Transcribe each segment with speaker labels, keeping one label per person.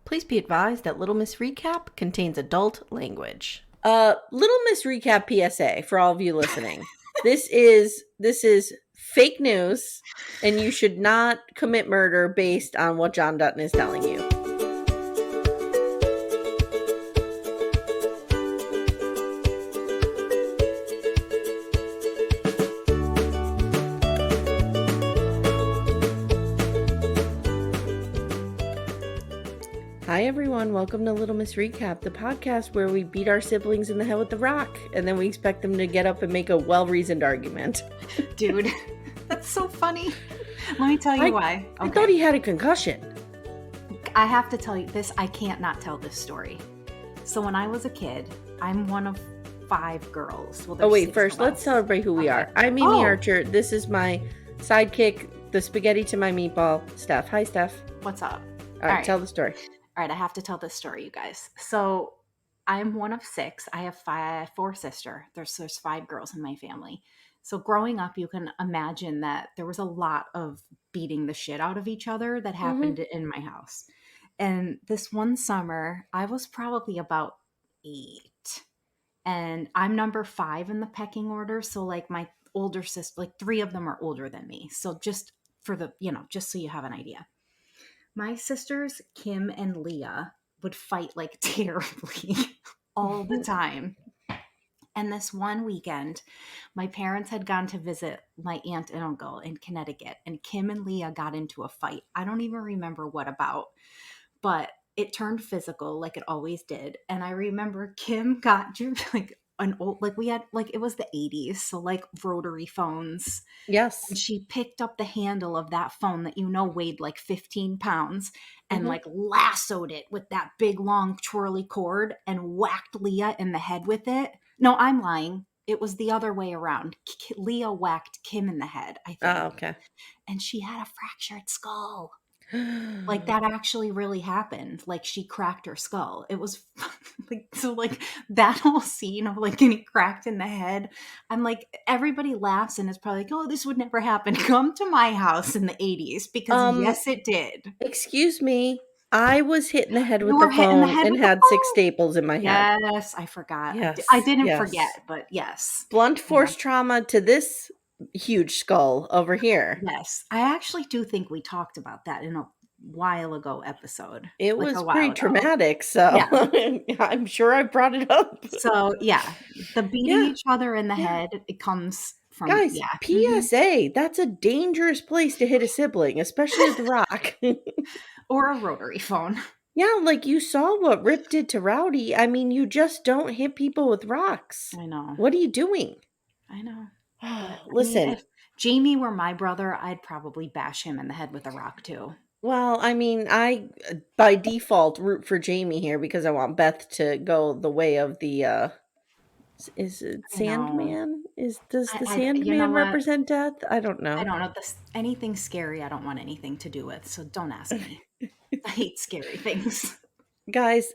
Speaker 1: Please be advised that Little Miss Recap contains adult language.
Speaker 2: Little Miss Recap PSA for all of you listening. This is fake news, and you should not commit murder based on what John Dutton is telling you. Hi everyone, welcome to Little Miss Recap, the podcast where we beat our siblings in the head with the rock, and then we expect them to get up and make a well-reasoned argument.
Speaker 3: Dude, that's so funny. Let me tell you why.
Speaker 2: Okay. I thought he had a concussion.
Speaker 3: I have to tell you this. I can't not tell this story. So when I was a kid, I'm one of 5 girls.
Speaker 2: Well, wait, first let's celebrate who we are. I'm Amy Archer. This is my sidekick, the spaghetti to my meatball, Steph. Hi, Steph.
Speaker 3: What's up?
Speaker 2: All right, tell the story.
Speaker 3: All right, I have to tell this story, you guys. So I'm one of 6. I have 4 sisters. There's 5 girls in my family. So growing up, you can imagine that there was a lot of beating the shit out of each other that happened in my house. And this one summer, I was probably about 8. And I'm number 5 in the pecking order. So like my older sister, like 3 of them are older than me. So just for the, just so you have an idea. My sisters, Kim and Leah, would fight like terribly all the time. And this one weekend, my parents had gone to visit my aunt and uncle in Connecticut, and Kim and Leah got into a fight. I don't even remember what about, but it turned physical like it always did. And I remember Kim got like an old, like we had, like it was the 80s, so like rotary phones.
Speaker 2: Yes.
Speaker 3: And she picked up the handle of that phone that weighed like 15 pounds and like lassoed it with that big long twirly cord and whacked Leah in the head with it. No, I'm lying. It was the other way around. Leah whacked Kim in the head, I think.
Speaker 2: Oh, okay. And
Speaker 3: she had a fractured skull. Like that actually really happened. Like she cracked her skull. It was like that whole scene of like getting cracked in the head. I'm like, everybody laughs and it's probably like, oh, this would never happen. Come to my house in the 80s because yes, it did.
Speaker 2: Excuse me. I was hit in the head with the phone and had 6 staples in my head.
Speaker 3: Yes, I forgot.
Speaker 2: Yes,
Speaker 3: I didn't forget, but yes.
Speaker 2: Blunt force trauma to this huge skull over here.
Speaker 3: Yes. I actually do think we talked about that in a while ago episode.
Speaker 2: It was pretty traumatic, so yeah. I'm sure I brought it up.
Speaker 3: So yeah, the beating each other in the head, it comes from...
Speaker 2: Guys, PSA, that's a dangerous place to hit a sibling, especially with the rock.
Speaker 3: Or a rotary phone.
Speaker 2: Yeah, like you saw what Rip did to Rowdy. I mean, you just don't hit people with rocks.
Speaker 3: I know.
Speaker 2: What are you doing?
Speaker 3: I know.
Speaker 2: Listen.
Speaker 3: I mean, if Jamie were my brother, I'd probably bash him in the head with a rock too.
Speaker 2: Well, I mean, I, by default, root for Jamie here because I want Beth to go the way of the, is it Sandman? Does the Sandman represent death? I don't know.
Speaker 3: I don't know. Anything scary, I don't want anything to do with, so don't ask me. I hate scary things.
Speaker 2: Guys,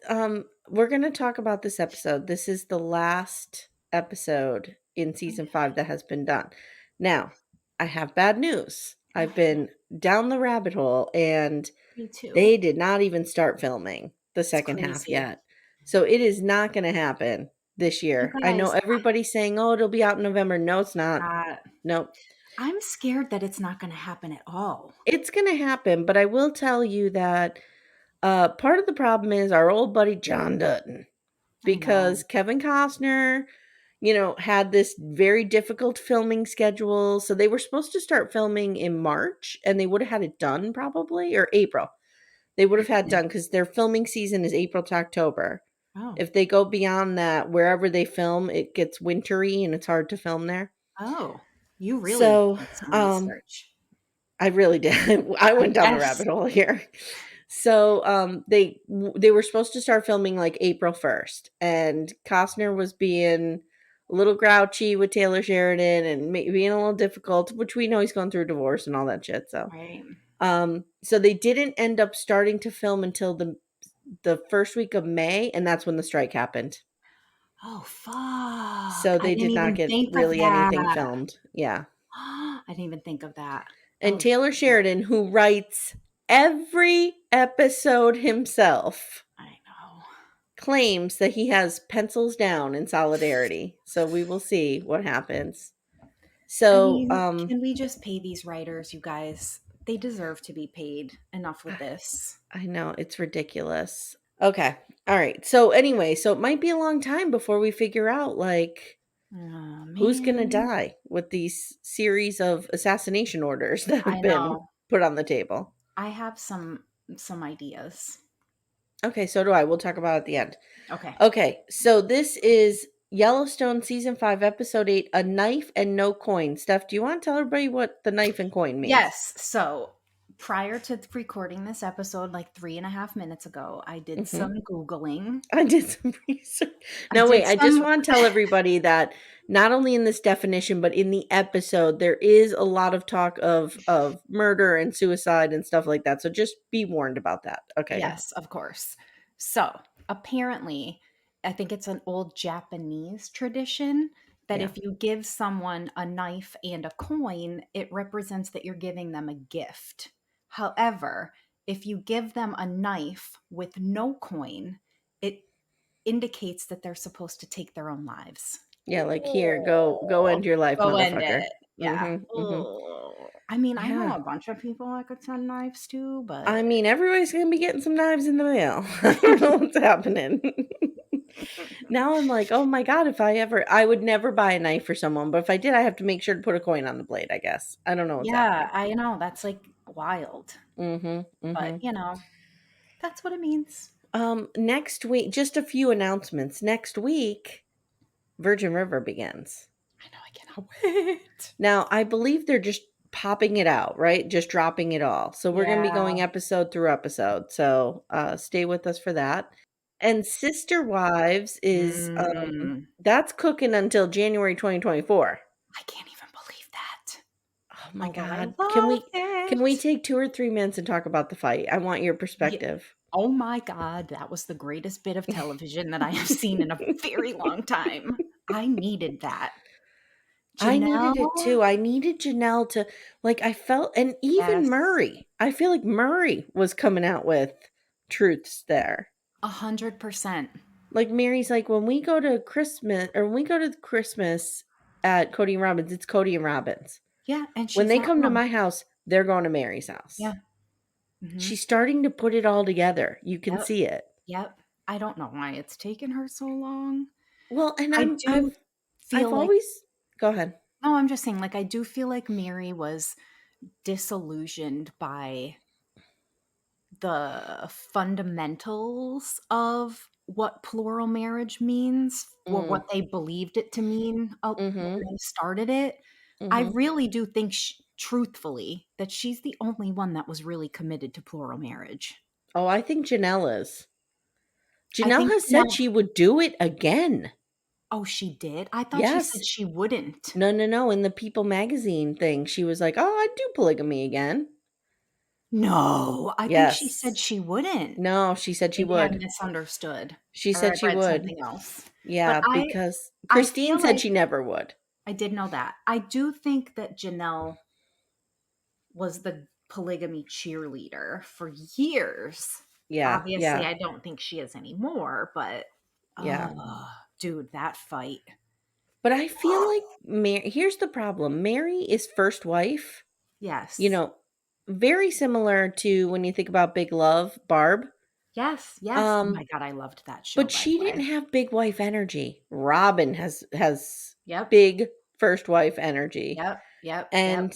Speaker 2: we're going to talk about this episode. This is the last episode in season 5 that has been done. Now, I have bad news. I've been down the rabbit hole and they did not even start filming the second half yet. So it is not going to happen this year. Guys, I know everybody's saying, oh, it'll be out in November. No, it's not. Nope.
Speaker 3: I'm scared that it's not going to happen at all.
Speaker 2: It's going to happen, but I will tell you that part of the problem is our old buddy John Dutton. Because Kevin Costner... had this very difficult filming schedule. So they were supposed to start filming in March and they would have had it done probably, or April. They would have had done because their filming season is April to October. Oh. If they go beyond that, wherever they film, it gets wintry and it's hard to film there.
Speaker 3: Oh, you really did some research.
Speaker 2: I really did. I went down the rabbit hole here. So they were supposed to start filming like April 1st and Costner was being a little grouchy with Taylor Sheridan and being a little difficult, which we know he's going through a divorce and all that shit. So, so they didn't end up starting to film until the first week of May, and that's when the strike happened.
Speaker 3: Oh, fuck.
Speaker 2: So they did not get really anything filmed. Yeah.
Speaker 3: I didn't even think of that.
Speaker 2: And Taylor Sheridan, who writes every episode himself
Speaker 3: I know.
Speaker 2: claims that he has pencils down in solidarity. So we will see what happens.
Speaker 3: I
Speaker 2: So,
Speaker 3: mean, can we just pay these writers, you guys? They deserve to be paid. Enough with this.
Speaker 2: I know it's ridiculous. Okay. All right. So anyway, so it might be a long time before we figure out like
Speaker 3: Oh,
Speaker 2: who's going to
Speaker 3: man.
Speaker 2: die with these series of assassination orders that have
Speaker 3: I
Speaker 2: been
Speaker 3: know.
Speaker 2: put on the table.
Speaker 3: I have some ideas.
Speaker 2: Okay, so do I. We'll talk about it at the end.
Speaker 3: Okay.
Speaker 2: Okay, so this is Yellowstone season 5 episode 8, A Knife and No Coin. Steph, do you want to tell everybody what the knife and coin means?
Speaker 3: Yes. So prior to recording this episode, like 3.5 minutes ago, I did some Googling.
Speaker 2: I did some research.
Speaker 3: I
Speaker 2: No,
Speaker 3: did
Speaker 2: wait, I just
Speaker 3: some-
Speaker 2: want to tell everybody that not only in this definition, but in the episode, there is a lot of talk of murder and suicide and stuff like that. So just be warned about that. Okay.
Speaker 3: Yes, of course. So apparently, I think it's an old Japanese tradition that
Speaker 2: Yeah.
Speaker 3: if you give someone a knife and a coin, it represents that you're giving them a gift. However, if you give them a knife with no coin, it indicates that they're supposed to take their own lives.
Speaker 2: Yeah, like here, go end your life,
Speaker 3: Go end
Speaker 2: motherfucker.
Speaker 3: it. Yeah.
Speaker 2: Mhm.
Speaker 3: I mean, I know
Speaker 2: Yeah.
Speaker 3: a bunch of people I could send knives to, but
Speaker 2: I mean, everybody's gonna be getting some knives in the mail. I don't know what's happening. Now I'm like, oh my god, I would never buy a knife for someone, but if I did, I have to make sure to put a coin on the blade, I guess. I don't know what's
Speaker 3: yeah,
Speaker 2: happening.
Speaker 3: I know that's like wild. But that's what it means.
Speaker 2: Next week, just a few announcements. Next week, Virgin River begins.
Speaker 3: I know, I cannot wait.
Speaker 2: Now, I believe they're just popping it out, right? Just dropping it all. So we're going to be going episode through episode. So stay with us for that. And Sister Wives is that's cooking until January 2024.
Speaker 3: I can't even believe that.
Speaker 2: Oh my
Speaker 3: Although
Speaker 2: god.
Speaker 3: I
Speaker 2: Can we
Speaker 3: love
Speaker 2: take 2 or 3 minutes and talk about the fight? I want your
Speaker 3: it.
Speaker 2: perspective.
Speaker 3: Oh my god, that was the greatest bit of television that I have seen in a very long time. I needed that.
Speaker 2: I needed it
Speaker 3: Janelle?
Speaker 2: too. I needed Janelle to like I felt and even
Speaker 3: Yes.
Speaker 2: Murray. I feel like Murray was coming out with truths there.
Speaker 3: 100%.
Speaker 2: Like Mary's like when we go to Christmas at Cody and Robin's, it's Cody and Robin's.
Speaker 3: Yeah, and
Speaker 2: When
Speaker 3: she's
Speaker 2: they
Speaker 3: not
Speaker 2: come to
Speaker 3: wrong.
Speaker 2: my house, they're going to Mary's house.
Speaker 3: Yeah. Mhm.
Speaker 2: She's starting to put it all together. You can
Speaker 3: Yep.
Speaker 2: see it.
Speaker 3: Yep. I don't know why it's taken her so long.
Speaker 2: Well, and
Speaker 3: I do feel
Speaker 2: I've
Speaker 3: like
Speaker 2: always go ahead.
Speaker 3: no, I'm just saying, like, I do feel like Mary was disillusioned by the fundamentals of what plural marriage means or
Speaker 2: Mm.
Speaker 3: what they believed it to mean when
Speaker 2: Mhm.
Speaker 3: they started it. I
Speaker 2: Mhm.
Speaker 3: really do think, truthfully, that she's the only one that was really committed to plural marriage.
Speaker 2: Oh, I think Janelle is.
Speaker 3: I
Speaker 2: Janelle
Speaker 3: think
Speaker 2: has said
Speaker 3: Janelle
Speaker 2: she would do it again.
Speaker 3: Oh, she did? I thought she said
Speaker 2: Yes.
Speaker 3: she wouldn't.
Speaker 2: No. In the People magazine thing, she was like, "Oh, I'd do polygamy again."
Speaker 3: No, I think she said
Speaker 2: Yes.
Speaker 3: she wouldn't.
Speaker 2: No, she said she
Speaker 3: Maybe I
Speaker 2: would.
Speaker 3: misunderstood,
Speaker 2: She
Speaker 3: or I
Speaker 2: said she
Speaker 3: read
Speaker 2: would.
Speaker 3: something else. But
Speaker 2: Yeah, because
Speaker 3: I
Speaker 2: Christine
Speaker 3: feel
Speaker 2: said
Speaker 3: like
Speaker 2: she never would.
Speaker 3: I did know that. I do think that Janelle was the polygamy cheerleader for years.
Speaker 2: Yeah,
Speaker 3: Obviously,
Speaker 2: yeah,
Speaker 3: I don't think she is anymore, but
Speaker 2: yeah.
Speaker 3: dude, that fight.
Speaker 2: But I feel like here's the problem. Mary is first wife,
Speaker 3: Yes.
Speaker 2: very similar to when you think about Big Love, Barb.
Speaker 3: Yes. Oh my god, I loved that show,
Speaker 2: But
Speaker 3: by
Speaker 2: she
Speaker 3: the way.
Speaker 2: didn't have big wife energy. Robin has
Speaker 3: Yep.
Speaker 2: big first wife energy.
Speaker 3: Yep.
Speaker 2: And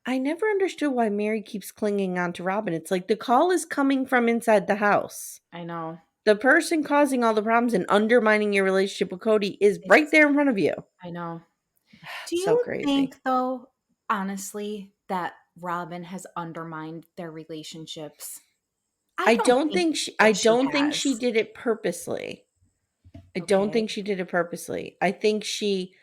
Speaker 2: I never understood why Mary keeps clinging on to Robin. It's like the call is coming from inside the house.
Speaker 3: I know.
Speaker 2: The person causing all the problems and undermining your relationship with Cody is right there in front of you.
Speaker 3: I know. Do
Speaker 2: So
Speaker 3: you
Speaker 2: crazy.
Speaker 3: think, though, honestly, that Robin has undermined their relationships?
Speaker 2: I don't think she
Speaker 3: has.
Speaker 2: did it purposely. I don't
Speaker 3: Okay.
Speaker 2: think she did it purposely. I think she,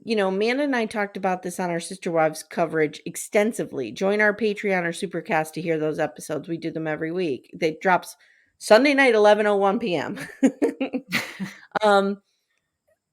Speaker 2: Amanda and I talked about this on our Sister Wives coverage extensively. Join our Patreon or Supercast to hear those episodes. We do them every week. They drops Sunday night, 11:01 p.m.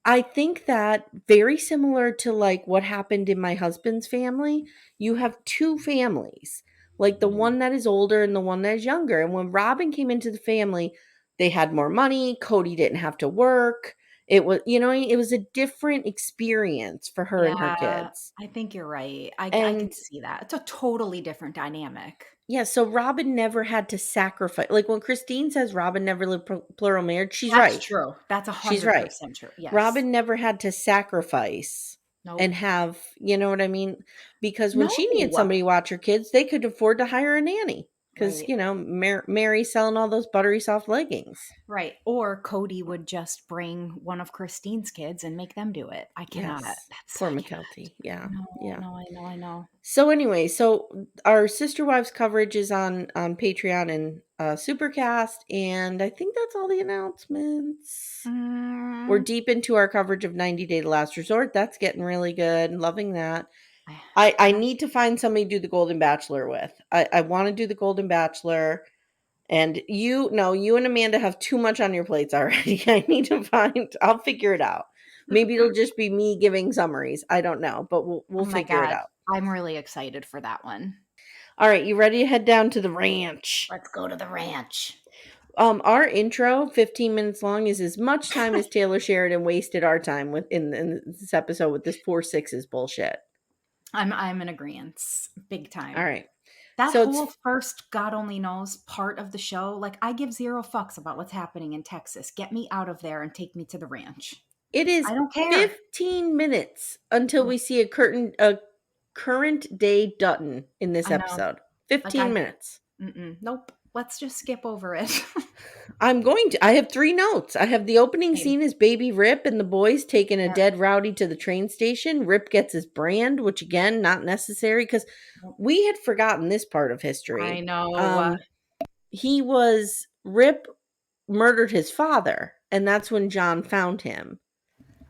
Speaker 2: I think that very similar to like what happened in my husband's family, you have two families. like the one that is older and the one that is younger. And when Robin came into the family, they had more money. Cody didn't have to work. It was, it was a different experience for her and her
Speaker 3: Yeah,
Speaker 2: kids.
Speaker 3: I think you're right. I
Speaker 2: And
Speaker 3: can see that. It's a totally different dynamic.
Speaker 2: yeah, so Robin never had to sacrifice. Like when Christine says Robin never lived plural marriage, she's
Speaker 3: That's
Speaker 2: right.
Speaker 3: true. That's
Speaker 2: She's right.
Speaker 3: 100% true. Yes.
Speaker 2: Robin never had to sacrifice and
Speaker 3: Nope.
Speaker 2: have, you know what I mean? Because when
Speaker 3: No.
Speaker 2: she needed somebody to watch her kids, they could afford to hire a nanny. Because,
Speaker 3: Right.
Speaker 2: Mary selling all those buttery soft leggings.
Speaker 3: Right. Or Cody would just bring one of Christine's kids and make them do it. I cannot.
Speaker 2: Yes.
Speaker 3: That's
Speaker 2: Poor
Speaker 3: I cannot.
Speaker 2: McKelty. Yeah.
Speaker 3: No,
Speaker 2: Yeah.
Speaker 3: no, I know, I know.
Speaker 2: So anyway, our Sister Wives coverage is on Patreon and Supercast, and I think that's all the announcements. We're
Speaker 3: Mm,
Speaker 2: deep into our coverage of 90 Day to Last Resort. That's getting really good. Loving that.
Speaker 3: I,
Speaker 2: I need to find somebody to do the Golden Bachelor with. I want to do the Golden Bachelor. And you and Amanda have too much on your plates already. I need to I'll figure it out. Maybe it'll just be me giving summaries. I don't know, but we'll
Speaker 3: oh my
Speaker 2: figure it
Speaker 3: God.
Speaker 2: out.
Speaker 3: I'm really excited for that one.
Speaker 2: All right, you ready to head down to the ranch?
Speaker 3: Let's go to the ranch.
Speaker 2: Our intro, 15 minutes long, is as much time as Taylor Sheridan wasted our time with in this episode with this 4-6s bullshit.
Speaker 3: I'm in agreement. Big
Speaker 2: All
Speaker 3: time.
Speaker 2: right.
Speaker 3: That
Speaker 2: So
Speaker 3: whole first God only knows part of the show, like I give zero fucks about what's happening in Texas. Get me out of there and take me to the ranch.
Speaker 2: it is
Speaker 3: I don't care.
Speaker 2: 15 minutes until we see a current day Dutton in this
Speaker 3: I know.
Speaker 2: episode.
Speaker 3: Like
Speaker 2: 15 minutes.
Speaker 3: Nope. Let's just skip over it.
Speaker 2: I have 3 notes. I have the opening
Speaker 3: Same.
Speaker 2: scene is Baby Rip and the boys taking a
Speaker 3: Yep.
Speaker 2: dead Rowdy to the train station. Rip gets his brand, which again, not necessary because we had forgotten this part of history.
Speaker 3: I know.
Speaker 2: Rip murdered his father, and that's when John found him.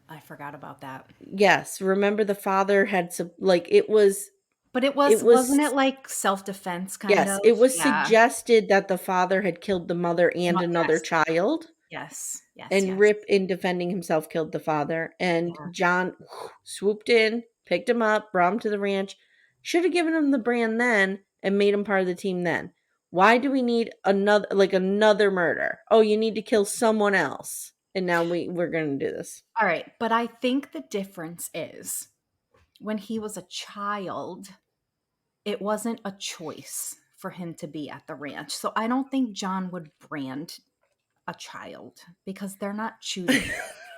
Speaker 3: I forgot about that.
Speaker 2: Yes, remember the father had some, like, it was.
Speaker 3: But wasn't it like self-defense kind
Speaker 2: Yes,
Speaker 3: of?
Speaker 2: it was
Speaker 3: Yeah.
Speaker 2: suggested that the father had killed the mother and another
Speaker 3: Yes.
Speaker 2: child.
Speaker 3: Yes. Yes.
Speaker 2: And
Speaker 3: Yes.
Speaker 2: Rip, in defending himself, killed the father. And
Speaker 3: Yeah.
Speaker 2: John swooped in, picked him up, brought him to the ranch. Should have given him the brand then and made him part of the team then. Why do we need another murder? Oh, you need to kill someone else. And now we're going to do this.
Speaker 3: All right. But I think the difference is when he was a child, it wasn't a choice for him to be at the ranch. So I don't think John would brand a child because they're not choosing.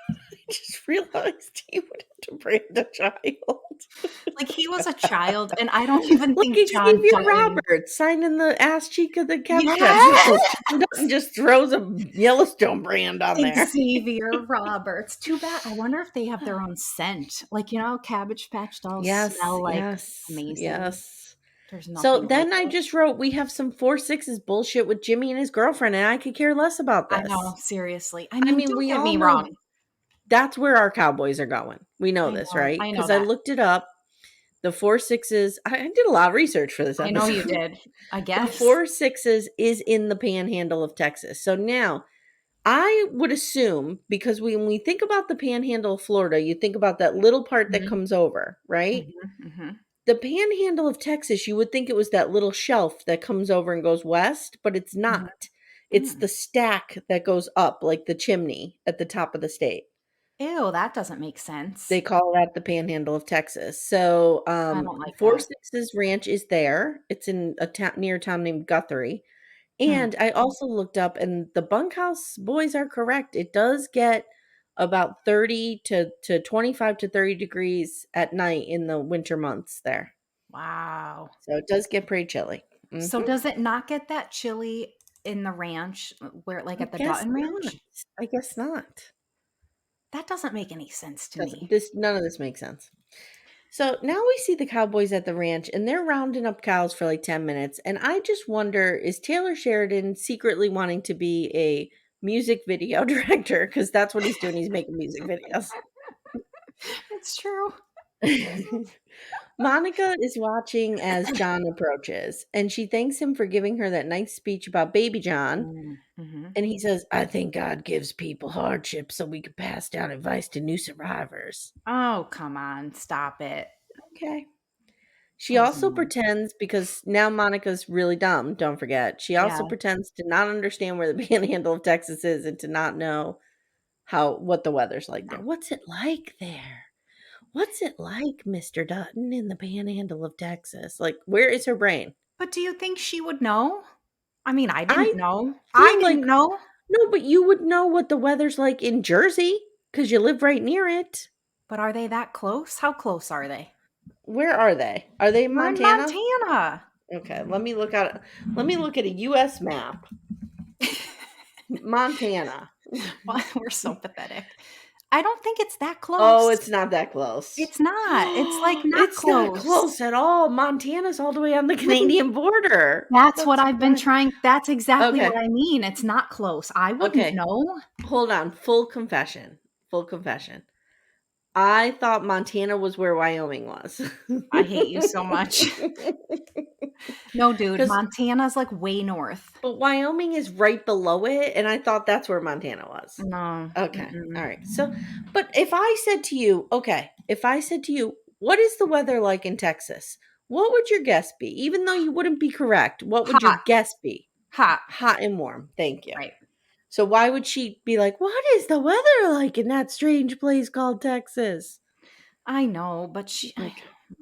Speaker 2: I just realized he would have to brand a child.
Speaker 3: Like he was a child, and I don't even
Speaker 2: Look
Speaker 3: think
Speaker 2: at
Speaker 3: John
Speaker 2: Xavier
Speaker 3: Dutton.
Speaker 2: Roberts signing the ass cheek of the couch.
Speaker 3: Yes!
Speaker 2: John Dutton just throws a Yellowstone brand on there.
Speaker 3: Xavier Roberts. Too bad. I wonder if they have their own scent. Like, Cabbage Patch dolls smell like amazing.
Speaker 2: Yes.
Speaker 3: There's nothing
Speaker 2: So then
Speaker 3: like
Speaker 2: I
Speaker 3: it.
Speaker 2: just wrote, we have some 4-6s bullshit with Jimmy and his girlfriend, and I could care less about this.
Speaker 3: I know, seriously. I mean, don't
Speaker 2: we
Speaker 3: get
Speaker 2: all
Speaker 3: me
Speaker 2: know
Speaker 3: wrong.
Speaker 2: that's where our Cowboys are going. We know
Speaker 3: I
Speaker 2: this,
Speaker 3: know,
Speaker 2: right?
Speaker 3: I know
Speaker 2: Because I
Speaker 3: that.
Speaker 2: looked it up. The 4-6s, I did a lot of research for this
Speaker 3: I
Speaker 2: episode.
Speaker 3: know you did. I
Speaker 2: The
Speaker 3: guess.
Speaker 2: 4-6s is in the panhandle of Texas. So now I would assume, because when we think about the panhandle of Florida, you think about that little part that
Speaker 3: Mhm.
Speaker 2: comes over, right?
Speaker 3: Mhm.
Speaker 2: The panhandle of Texas, you would think it was that little shelf that comes over and goes west, but it's not. It's
Speaker 3: Mm.
Speaker 2: the stack that goes up, like the chimney at the top of the state.
Speaker 3: Ew, that doesn't make sense.
Speaker 2: They call that the panhandle of Texas. So,
Speaker 3: I don't like that.
Speaker 2: 4-6's ranch is there. It's in a town near a town named Guthrie. And I also looked up, and the bunkhouse boys are correct. It does get about 30 to 25 to 30 degrees at night in the winter months there.
Speaker 3: Wow.
Speaker 2: So it does get pretty chilly.
Speaker 3: So does it not get that chilly in the ranch where like at the Dutton Ranch?
Speaker 2: I guess not.
Speaker 3: That doesn't make any sense to me.
Speaker 2: None of this makes sense. So now we see the Cowboys at the ranch, and they're rounding up cows for like 10 minutes. And I just wonder, is Taylor Sheridan secretly wanting to be a music video director? Because that's what he's doing. He's making music videos.
Speaker 3: It's true.
Speaker 2: Monica is watching as John approaches, and she thanks him for giving her that nice speech about baby John. And he says, I think God gives people hardship so we can pass down advice to new survivors.
Speaker 3: Oh, come on. Stop it.
Speaker 2: Okay. She also pretends, because now Monica's really dumb, don't forget. She also pretends to not understand where the Panhandle of Texas is and to not know what the weather's like there. What's it like there? What's it like, Mr. Dutton, in the Panhandle of Texas? Like, where is her brain?
Speaker 3: But do you think she would know? I mean, I
Speaker 2: I
Speaker 3: didn't know.
Speaker 2: feel
Speaker 3: I
Speaker 2: like
Speaker 3: didn't know.
Speaker 2: no, but you would know what the weather's like in Jersey because you live right near it.
Speaker 3: But are they that close? How close are they?
Speaker 2: Where are they? Are they in
Speaker 3: They're in
Speaker 2: Montana?
Speaker 3: Montana.
Speaker 2: Okay, let me look at a US map. Montana.
Speaker 3: Well, we're so pathetic. I don't think it's that close.
Speaker 2: Oh, it's not that close.
Speaker 3: It's not. It's like not
Speaker 2: it's
Speaker 3: close.
Speaker 2: Not close at all. Montana's all the way on the Canadian border.
Speaker 3: That's what I've been trying. That's exactly
Speaker 2: Okay.
Speaker 3: what I mean. It's not close. I wouldn't know.
Speaker 2: Hold on. Full confession. I thought Montana was where Wyoming was.
Speaker 3: I hate you so much. No, dude. Montana's like way north.
Speaker 2: But Wyoming is right below it, and I thought that's where Montana was.
Speaker 3: No.
Speaker 2: Okay. All right. So, but if I said to you, what is the weather like in Texas? What would your guess be? Even though you wouldn't be correct, what would your guess be?
Speaker 3: Hot.
Speaker 2: Hot and warm. Thank you.
Speaker 3: Right.
Speaker 2: So why would she be like, what is the weather like in that strange place called Texas?
Speaker 3: I know, but she...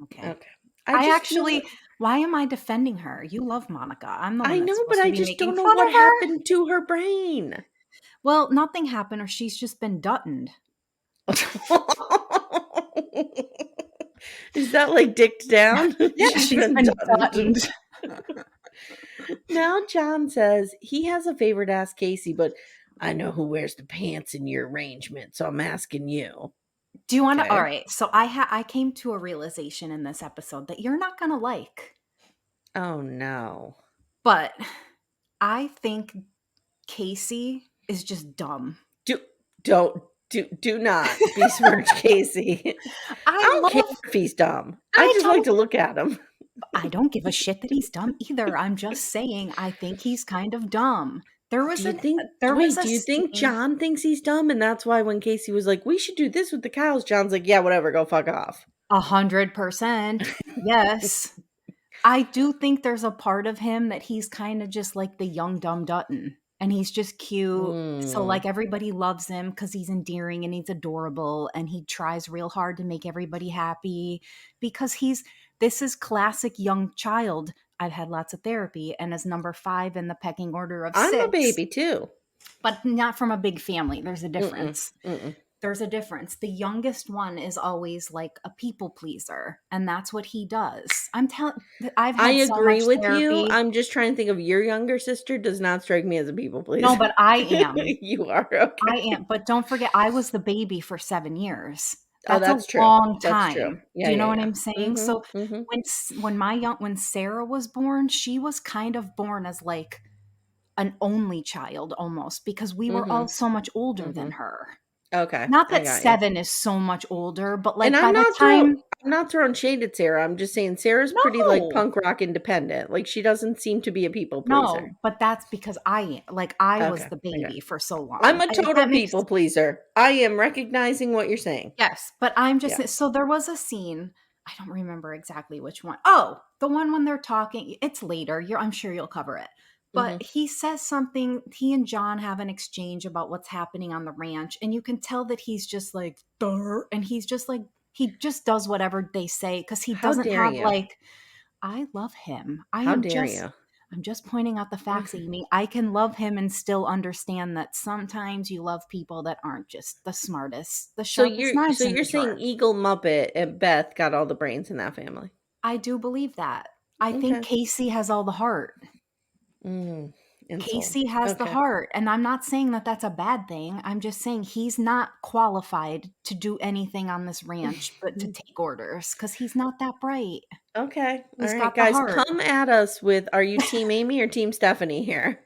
Speaker 2: Okay.
Speaker 3: I actually... Why am I defending her? You love Monica. I'm the one
Speaker 2: I know, but I just don't know what happened to her brain.
Speaker 3: Well, nothing happened, or she's just been Duttoned.
Speaker 2: Is that like dicked down?
Speaker 3: Yeah, she's been Duttoned.
Speaker 2: Now John says he has a favor to ask Kayce, but I know who wears the pants in your arrangement, so I'm asking you.
Speaker 3: Do you want to? All right. So I came to a realization in this episode that you're not going to like.
Speaker 2: Oh, no.
Speaker 3: But I think Kayce is just dumb.
Speaker 2: Do not besmirch Kayce. I don't care if he's dumb. I just like to look at him.
Speaker 3: I don't give a shit that he's dumb either. I'm just saying I think he's kind of dumb. Do you think
Speaker 2: John thinks he's dumb, and that's why when Kayce was like, we should do this with the cows, John's like, yeah, whatever, go fuck off.
Speaker 3: 100%. Yes. I do think there's a part of him that he's kind of just like the young dumb Dutton, and he's just cute. So like everybody loves him because he's endearing and he's adorable, and he tries real hard to make everybody happy because this is classic young child. I've had lots of therapy, and as number 5 in the pecking order of 6.
Speaker 2: I'm a baby too.
Speaker 3: But not from a big family. There's a difference. There's a difference. The youngest one is always like a people pleaser, and that's what he does. I
Speaker 2: agree with you. I'm just trying to think of your younger sister does not strike me as a people pleaser.
Speaker 3: No, but I am.
Speaker 2: You are, okay.
Speaker 3: I am. But don't forget, I was the baby for 7 years.
Speaker 2: That's
Speaker 3: a long time.
Speaker 2: That's true. Yeah,
Speaker 3: do you know what I'm saying? So when Sarah was born, she was kind of born as like an only child almost, because we were all so much older than her.
Speaker 2: Okay.
Speaker 3: Not that 7 is so much older, but like by the time...
Speaker 2: I'm not throwing shade at Sarah. I'm just saying Sarah's pretty like punk rock independent. Like she doesn't seem to be a people pleaser.
Speaker 3: No, but that's because I was the baby for so long.
Speaker 2: I'm a total people pleaser. I am recognizing what you're saying.
Speaker 3: Yes, but I'm just... So there was a scene... I don't remember exactly which one. Oh, the one when they're talking. It's later. I'm sure you'll cover it. But he says something, he and John have an exchange about what's happening on the ranch. And you can tell that he's just like, durr, and he's just like, he just does whatever they say. Because he doesn't have like, I love him. I'm just pointing out the facts, Amy. I can love him and still understand that sometimes you love people that aren't just the smartest. So you're
Speaker 2: saying Eagle, Muppet, and Beth got all the brains in that family.
Speaker 3: I do believe that. I think Kayce has all the heart. Kayce has the heart, and I'm not saying that that's a bad thing. I'm just saying he's not qualified to do anything on this ranch but to take orders because he's not that bright.
Speaker 2: Okay. All right, guys, come at us with, are you Team Amy or Team Stephanie here?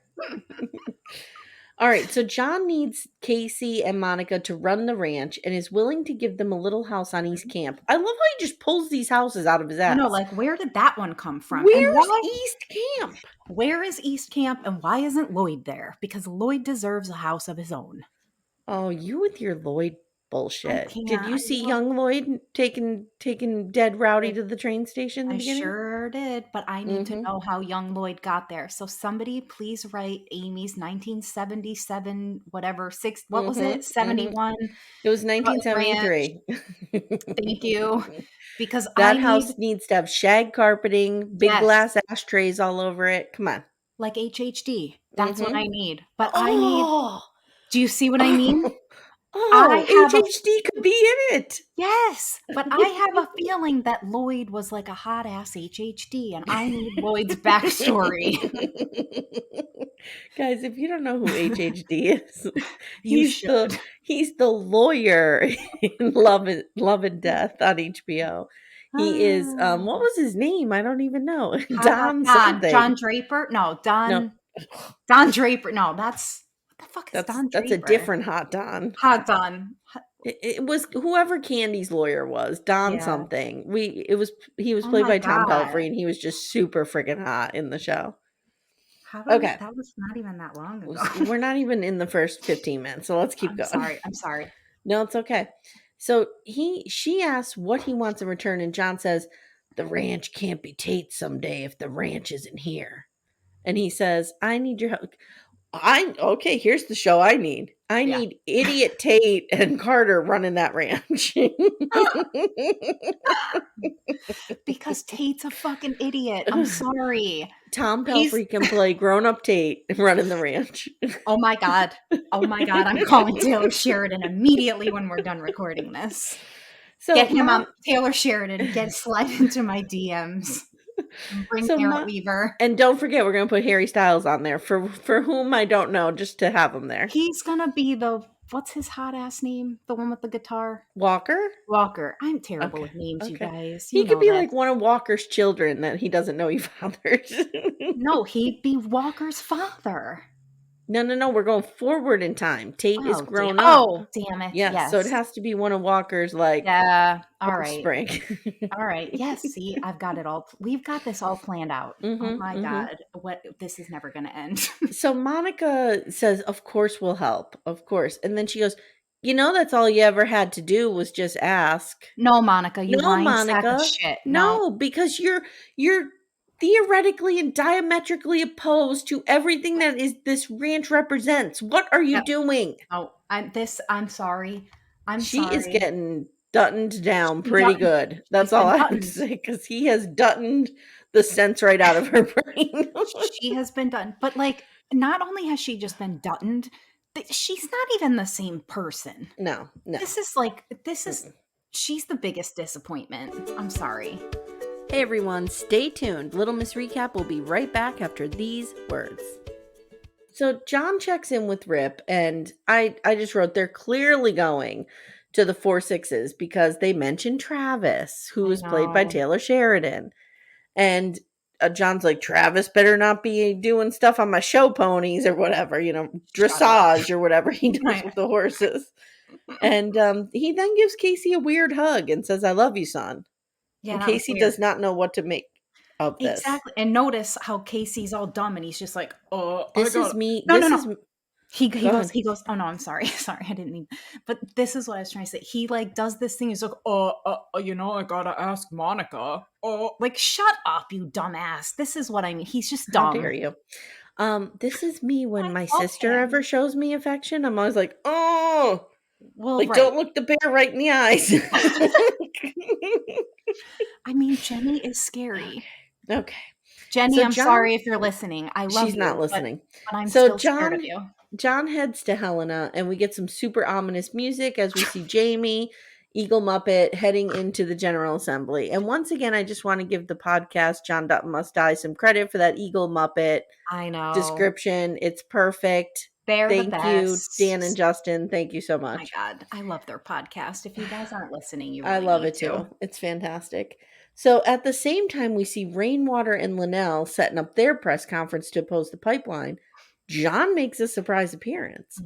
Speaker 2: All right, so John needs Kayce and Monica to run the ranch and is willing to give them a little house on East Camp. I love how he just pulls these houses out of his ass.
Speaker 3: I know, like, where did that one come from?
Speaker 2: Where's East Camp?
Speaker 3: Where is East Camp, and why isn't Lloyd there? Because Lloyd deserves a house of his own.
Speaker 2: Oh, you with your Lloyd bullshit. Did
Speaker 3: can't.
Speaker 2: you see young Lloyd taking dead Rowdy to the train station in the
Speaker 3: I
Speaker 2: beginning?
Speaker 3: sure did, but I need to
Speaker 2: Mhm.
Speaker 3: know how young Lloyd got there. So somebody please write Amy's 1977, whatever, what was it?
Speaker 2: Mhm. Mhm.
Speaker 3: 71
Speaker 2: It was
Speaker 3: Dutton Ranch.
Speaker 2: 1973.
Speaker 3: Thank you. Because I
Speaker 2: That
Speaker 3: need,
Speaker 2: house needs to have shag carpeting, big
Speaker 3: yes,
Speaker 2: glass ashtrays all over it. Come on.
Speaker 3: like HHD. That's what I
Speaker 2: Mhm.
Speaker 3: need. But I need,
Speaker 2: Oh.
Speaker 3: do you see what I mean?
Speaker 2: Oh,
Speaker 3: I have a
Speaker 2: HHD could be in it.
Speaker 3: Yes, but I have a feeling that Lloyd was like a hot ass HHD, and I need Lloyd's backstory.
Speaker 2: Guys, if you don't know who HHD is,
Speaker 3: You
Speaker 2: he's the
Speaker 3: should.
Speaker 2: he's the lawyer in Love and Death on HBO. He is what
Speaker 3: Ah.
Speaker 2: was his name? I don't even know. Don
Speaker 3: Don? John
Speaker 2: something.
Speaker 3: Draper? No,
Speaker 2: No,
Speaker 3: Don Draper. No, that's what the fuck is Don
Speaker 2: that's a
Speaker 3: Draper?
Speaker 2: different hot Don.
Speaker 3: Hot Don.
Speaker 2: It was whoever Candy's lawyer was, Don
Speaker 3: Yeah.
Speaker 2: something. He was
Speaker 3: Oh
Speaker 2: played
Speaker 3: my
Speaker 2: by Tom Pelphrey,
Speaker 3: god.
Speaker 2: and he was just super freaking hot in the show.
Speaker 3: How do we?
Speaker 2: Okay,
Speaker 3: That was not even that long ago.
Speaker 2: we're not even in the first 15 minutes, so let's keep
Speaker 3: I'm
Speaker 2: going.
Speaker 3: sorry. I'm sorry.
Speaker 2: No, it's okay. So she asks what he wants in return, and John says, "The ranch can't be Tate's someday if the ranch isn't here." And he says, "I need your help." Okay, here's the show I need. I
Speaker 3: Yeah.
Speaker 2: need idiot Tate and Carter running that ranch.
Speaker 3: Because Tate's a fucking idiot. I'm sorry.
Speaker 2: Tom
Speaker 3: He's
Speaker 2: Pelphrey can play grown-up Tate running the ranch.
Speaker 3: Oh my god. Oh my god, I'm calling Taylor Sheridan immediately when we're done recording this.
Speaker 2: So
Speaker 3: Get him on Taylor Sheridan, slide into my DMs. Bring
Speaker 2: so
Speaker 3: Garrett Weaver.
Speaker 2: and don't forget, we're gonna put Harry Styles on there for whom I don't know, just to have him there.
Speaker 3: He's gonna be what's his hot ass name? The one with the guitar?
Speaker 2: Walker?
Speaker 3: Walker. I'm terrible
Speaker 2: Okay.
Speaker 3: with names, you
Speaker 2: Okay.
Speaker 3: guys.
Speaker 2: He
Speaker 3: You
Speaker 2: could
Speaker 3: know
Speaker 2: be
Speaker 3: this.
Speaker 2: like one of Walker's children that he doesn't know he fathered.
Speaker 3: No, he'd be Walker's father.
Speaker 2: No. We're going forward in time. Tate is grown up.
Speaker 3: Oh, damn it.
Speaker 2: Yes, so it has to be one of Walker's
Speaker 3: Yeah. All right.
Speaker 2: offspring.
Speaker 3: All right. Yes. See, I've got it all. We've got this all planned out. Oh my God. This is never going to end.
Speaker 2: So Monica says, "Of course we'll help. Of course." And then she goes, "That's all you ever had to do was just ask."
Speaker 3: No, Monica, you
Speaker 2: No,
Speaker 3: lying sack of
Speaker 2: Monica.
Speaker 3: shit.
Speaker 2: No, because you're theoretically and diametrically opposed to everything that is this ranch represents. What are you
Speaker 3: Yep.
Speaker 2: doing?
Speaker 3: Oh, I'm sorry.
Speaker 2: She is
Speaker 3: sorry.
Speaker 2: getting Duttoned down pretty good. That's all I have to say, because he has Duttoned the sense right out of her brain.
Speaker 3: She has been done. But like, not only has she just been Duttoned, she's not even the same person.
Speaker 2: No.
Speaker 3: She's the biggest disappointment. I'm sorry.
Speaker 1: Hey everyone, stay tuned. Little Miss Recap will be right back after these words.
Speaker 2: So John checks in with Rip, and I just wrote, they're clearly going to the 4-6s because they mentioned Travis, who was played by Taylor Sheridan. And John's like, Travis better not be doing stuff on my show ponies or whatever, dressage or whatever he does with the horses. And he then gives Kayce a weird hug and says, "I love you, son."
Speaker 3: Yeah,
Speaker 2: and Kayce does not know what to make of this.
Speaker 3: Exactly. And notice how Casey's all dumb and he's just like, "Oh,
Speaker 2: this is me.
Speaker 3: No,
Speaker 2: this
Speaker 3: no,
Speaker 2: is
Speaker 3: no. He goes, "Oh no, I'm sorry. Sorry, I didn't mean." But this is what I was trying to say. He like does this thing. He's like, I gotta ask Monica." Oh, like shut up, you dumbass. This is what I mean. He's just dumb.
Speaker 2: How dare you? This is me when my sister ever shows me affection. I'm always like, "Oh, well, like don't look the bear right in the eyes."
Speaker 3: I mean, Jenny is scary.
Speaker 2: Okay.
Speaker 3: Jenny, so I'm sorry if you're listening. I love you. She's not listening. But I'm still scared of you.
Speaker 2: John heads to Helena, and we get some super ominous music as we see Jamie, Eagle Muppet, heading into the General Assembly. And once again, I just want to give the podcast John Dutton Must Die some credit for that Eagle Muppet description. It's perfect. Thank you, Dan and Justin. Thank you so much.
Speaker 3: Oh my God. I love their podcast. If you guys aren't listening, you
Speaker 2: really I love it too. It's fantastic. So at the same time, we see Rainwater and Linnell setting up their press conference to oppose the pipeline. John makes a surprise appearance,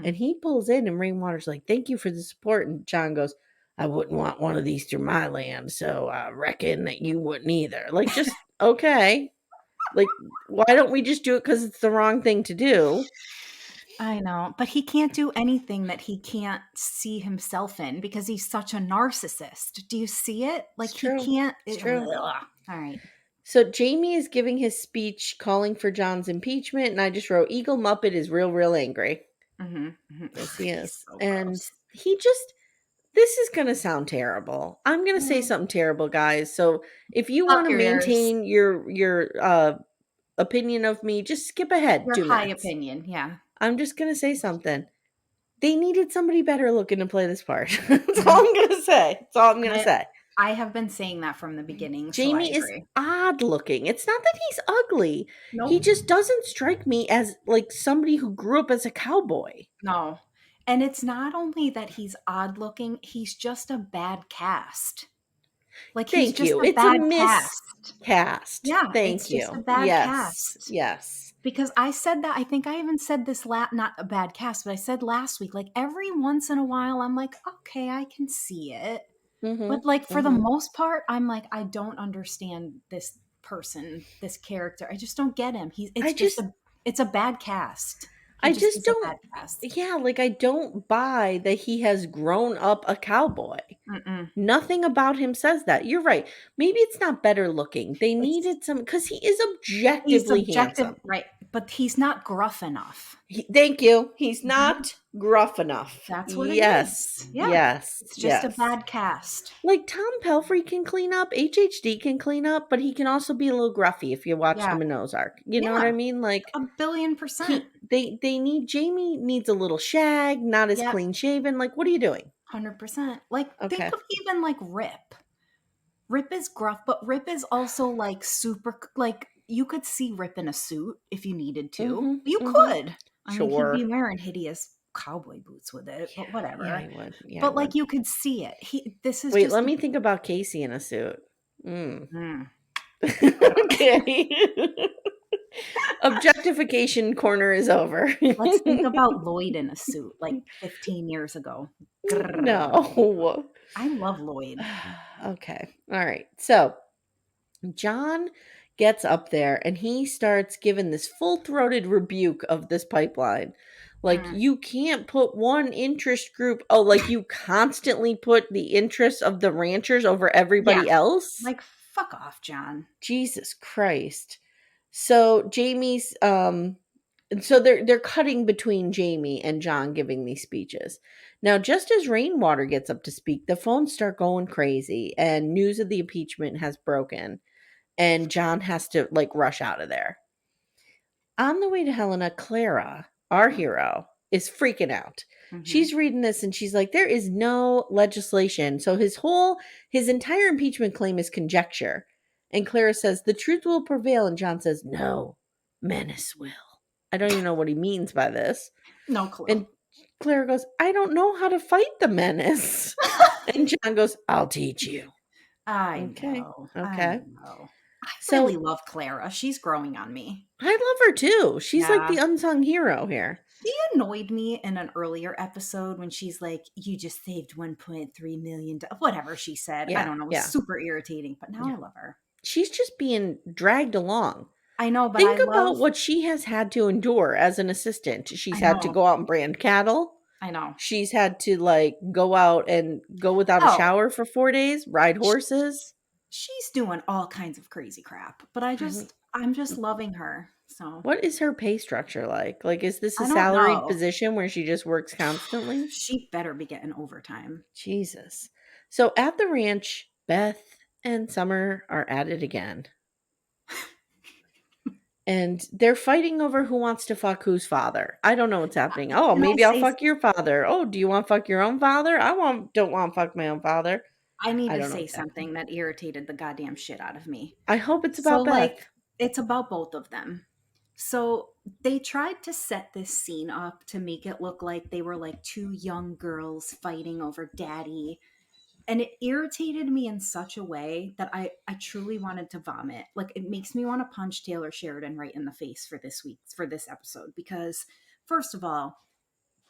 Speaker 2: and he pulls in, and Rainwater's like, "Thank you for the support." And John goes, "I wouldn't want one of these through my land, so I reckon that you wouldn't either." Like, just, okay. Like, why don't we just do it because it's the wrong thing to do?
Speaker 3: I know, but he can't do anything that he can't see himself in because he's such a narcissist. Do you see it? Like
Speaker 2: It's
Speaker 3: he
Speaker 2: true.
Speaker 3: can't.
Speaker 2: It's true.
Speaker 3: Ugh. All right.
Speaker 2: So Jamie is giving his speech calling for John's impeachment, and I just wrote Eagle Muppet is real angry.
Speaker 3: Mm-hmm, mm-hmm.
Speaker 2: Yes, he
Speaker 3: He's
Speaker 2: is.
Speaker 3: so
Speaker 2: And
Speaker 3: gross.
Speaker 2: he just this is gonna sound terrible. I'm gonna say
Speaker 3: Mm.
Speaker 2: something terrible, guys. So if you
Speaker 3: Fuck
Speaker 2: want to
Speaker 3: your ears.
Speaker 2: maintain your opinion of me, just skip ahead
Speaker 3: Your
Speaker 2: 2
Speaker 3: high
Speaker 2: minutes.
Speaker 3: opinion, yeah.
Speaker 2: I'm just gonna say something. They needed somebody better looking to play this part. That's
Speaker 3: Mhm.
Speaker 2: all I'm gonna say. That's all I'm gonna say.
Speaker 3: I have been saying that from the beginning, so I
Speaker 2: Jamie is
Speaker 3: agree.
Speaker 2: odd looking. It's not that he's ugly. He
Speaker 3: Nope.
Speaker 2: just doesn't strike me as like somebody who grew up as a cowboy.
Speaker 3: No. And it's not only that he's odd looking, he's just a bad cast. Like he's
Speaker 2: Thank
Speaker 3: just
Speaker 2: you.
Speaker 3: a
Speaker 2: It's a
Speaker 3: bad cast.
Speaker 2: miscast.
Speaker 3: Yeah, it's
Speaker 2: Thank
Speaker 3: just a
Speaker 2: you.
Speaker 3: bad
Speaker 2: Yes.
Speaker 3: cast.
Speaker 2: Yes.
Speaker 3: Because I said that, I think I even said this not a bad cast, but I said last week, like every once in a while, I'm like, okay, I can see it. But
Speaker 2: Mm-hmm.
Speaker 3: like for the
Speaker 2: Mm-hmm.
Speaker 3: most part, I'm like, I don't understand this person, this character. I just don't get him.
Speaker 2: I just
Speaker 3: it's a bad cast. He
Speaker 2: I
Speaker 3: just
Speaker 2: just
Speaker 3: is a
Speaker 2: don't
Speaker 3: bad cast.
Speaker 2: yeah, like I don't buy that he has grown up a cowboy.
Speaker 3: Mm-mm.
Speaker 2: Nothing about him says that. You're right. Maybe it's not better looking. They
Speaker 3: It's
Speaker 2: needed some because he is
Speaker 3: he's
Speaker 2: objectively
Speaker 3: subjective,
Speaker 2: handsome.
Speaker 3: right? But he's not gruff enough.
Speaker 2: Thank you. He's
Speaker 3: Mhm.
Speaker 2: not gruff enough.
Speaker 3: That's what it
Speaker 2: Yes.
Speaker 3: is. Yeah.
Speaker 2: Yes.
Speaker 3: It's just a
Speaker 2: Yes.
Speaker 3: bad cast.
Speaker 2: Like Tom Pelphrey can clean up, HHD can clean up, but he can also be a little gruffy if you watched
Speaker 3: Yeah.
Speaker 2: him in Ozark. You know what I
Speaker 3: Yeah.
Speaker 2: mean? Like
Speaker 3: 1,000,000,000%.
Speaker 2: they need Jamie needs a little shag, not as
Speaker 3: Yep.
Speaker 2: clean shaven. Like, what are you doing?
Speaker 3: 100%. Like think
Speaker 2: Okay.
Speaker 3: of even like Rip. Rip is gruff, but Rip is also like super like you could see Rip in a suit if you needed to.
Speaker 2: Mm-hmm.
Speaker 3: You
Speaker 2: Mm-hmm.
Speaker 3: could. I mean, he'd be
Speaker 2: Sure.
Speaker 3: wearing hideous cowboy boots with it, but
Speaker 2: Yeah,
Speaker 3: whatever.
Speaker 2: I would. Yeah, I
Speaker 3: But like
Speaker 2: would.
Speaker 3: you could see it. This is
Speaker 2: Wait,
Speaker 3: just
Speaker 2: let me think about Kayce in a suit. Mm.
Speaker 3: mm.
Speaker 2: Okay. Objectification corner is over.
Speaker 3: Let's think about Lloyd in a suit like 15 years ago. Grrr.
Speaker 2: No.
Speaker 3: I love Lloyd.
Speaker 2: Okay. All right. So John gets up there and he starts giving this full throated rebuke of this pipeline. Like,
Speaker 3: Mm.
Speaker 2: you can't put one interest group. Oh, like you constantly put the interests of the ranchers over
Speaker 3: Yeah.
Speaker 2: everybody else?
Speaker 3: Like fuck off, John.
Speaker 2: Jesus Christ. So Jamie's and so they're cutting between Jamie and John giving these speeches. Now, just as Rainwater gets up to speak, the phones start going crazy and news of the impeachment has broken and John has to like rush out of there. On the way to Helena, Clara, our hero, is freaking out.
Speaker 3: Mhm.
Speaker 2: She's reading this and she's like, there is no legislation. So his entire impeachment claim is conjecture. And Clara says, the truth will prevail. And John says, no, menace will. I don't even know what he means by this.
Speaker 3: No clue.
Speaker 2: And Clara goes, I don't know how to fight the menace. And John goes, I'll teach you.
Speaker 3: I
Speaker 2: Okay.
Speaker 3: know.
Speaker 2: Okay.
Speaker 3: I know. I
Speaker 2: So-
Speaker 3: really love Clara. She's growing on me.
Speaker 2: I love her too. She's like
Speaker 3: Yeah.
Speaker 2: the unsung hero here.
Speaker 3: She annoyed me in an earlier episode when she's like, you just saved $1.3 million. Whatever she said. I
Speaker 2: Yeah,
Speaker 3: don't know. It was
Speaker 2: yeah.
Speaker 3: super irritating, but now
Speaker 2: Yeah.
Speaker 3: I love her.
Speaker 2: She's just being dragged along.
Speaker 3: I know, but
Speaker 2: Think
Speaker 3: I
Speaker 2: about
Speaker 3: love.
Speaker 2: what she has had to endure as an assistant. She's
Speaker 3: I
Speaker 2: had to
Speaker 3: know.
Speaker 2: go out and brand cattle.
Speaker 3: I know.
Speaker 2: She's had to like go out and go without a
Speaker 3: Oh.
Speaker 2: shower for 4 days, ride horses.
Speaker 3: She's doing all kinds of crazy crap, but I'm just loving her. So
Speaker 2: What is her pay structure like? Like, is this a
Speaker 3: I don't
Speaker 2: salaried
Speaker 3: know.
Speaker 2: position where she just works constantly?
Speaker 3: She better be getting overtime.
Speaker 2: Jesus. So at the ranch, Beth and Summer are at it again. And they're fighting over who wants to fuck whose father. I don't know what's happening. Oh,
Speaker 3: Can I
Speaker 2: maybe I'll
Speaker 3: say
Speaker 2: fuck your father. Oh, do you want to fuck your own father? Don't want to fuck my own father.
Speaker 3: I need
Speaker 2: I
Speaker 3: to
Speaker 2: don't know
Speaker 3: say
Speaker 2: what's happening.
Speaker 3: something that irritated the goddamn shit out of me.
Speaker 2: I hope it's
Speaker 3: So
Speaker 2: about Beth.
Speaker 3: like it's about both of them. So they tried to set this scene up to make it look like they were like two young girls fighting over daddy. And it irritated me in such a way that I truly wanted to vomit. Like it makes me want to punch Taylor Sheridan right in the face for this episode. Because first of all,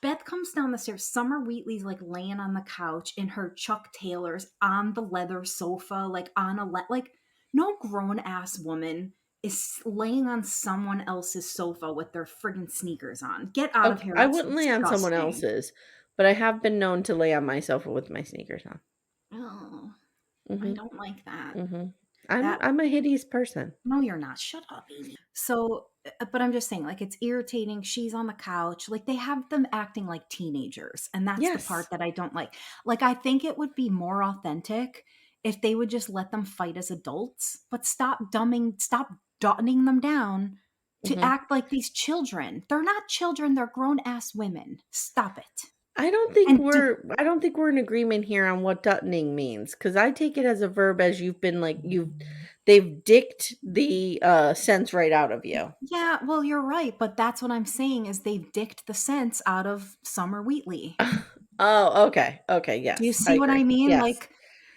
Speaker 3: Beth comes down the stairs. Summer Wheatley's like laying on the couch in her Chuck Taylors on the leather sofa, like on like no grown ass woman is laying on someone else's sofa with their friggin' sneakers on. Get out of
Speaker 2: Okay,
Speaker 3: here.
Speaker 2: I
Speaker 3: That's
Speaker 2: wouldn't lay on someone
Speaker 3: disgusting.
Speaker 2: else's, but I have been known to lay on my sofa with my sneakers on.
Speaker 3: Oh, I
Speaker 2: Mhm,
Speaker 3: don't like that.
Speaker 2: mhm.
Speaker 3: That
Speaker 2: I'm a hideous person.
Speaker 3: No, you're not. Shut up, Amy. So, but I'm just saying, like, it's irritating. She's on the couch. Like, they have them acting like teenagers. And that's the part
Speaker 2: Yes.
Speaker 3: that I don't like. Like, I think it would be more authentic if they would just let them fight as adults, but stop dumbing them down to
Speaker 2: Mhm.
Speaker 3: act like these children. They're not children. They're grown ass women. Stop it. And
Speaker 2: I don't think we're in agreement here on what duttoning means, because I take it as a verb as they've dicked the sense right out of you.
Speaker 3: yeah, well, you're right. But that's what I'm saying is they've dicked the sense out of Summer Wheatley.
Speaker 2: Oh, okay. Okay,
Speaker 3: Do you
Speaker 2: yes, I
Speaker 3: see what I
Speaker 2: agree.
Speaker 3: mean?
Speaker 2: Yes.
Speaker 3: Like,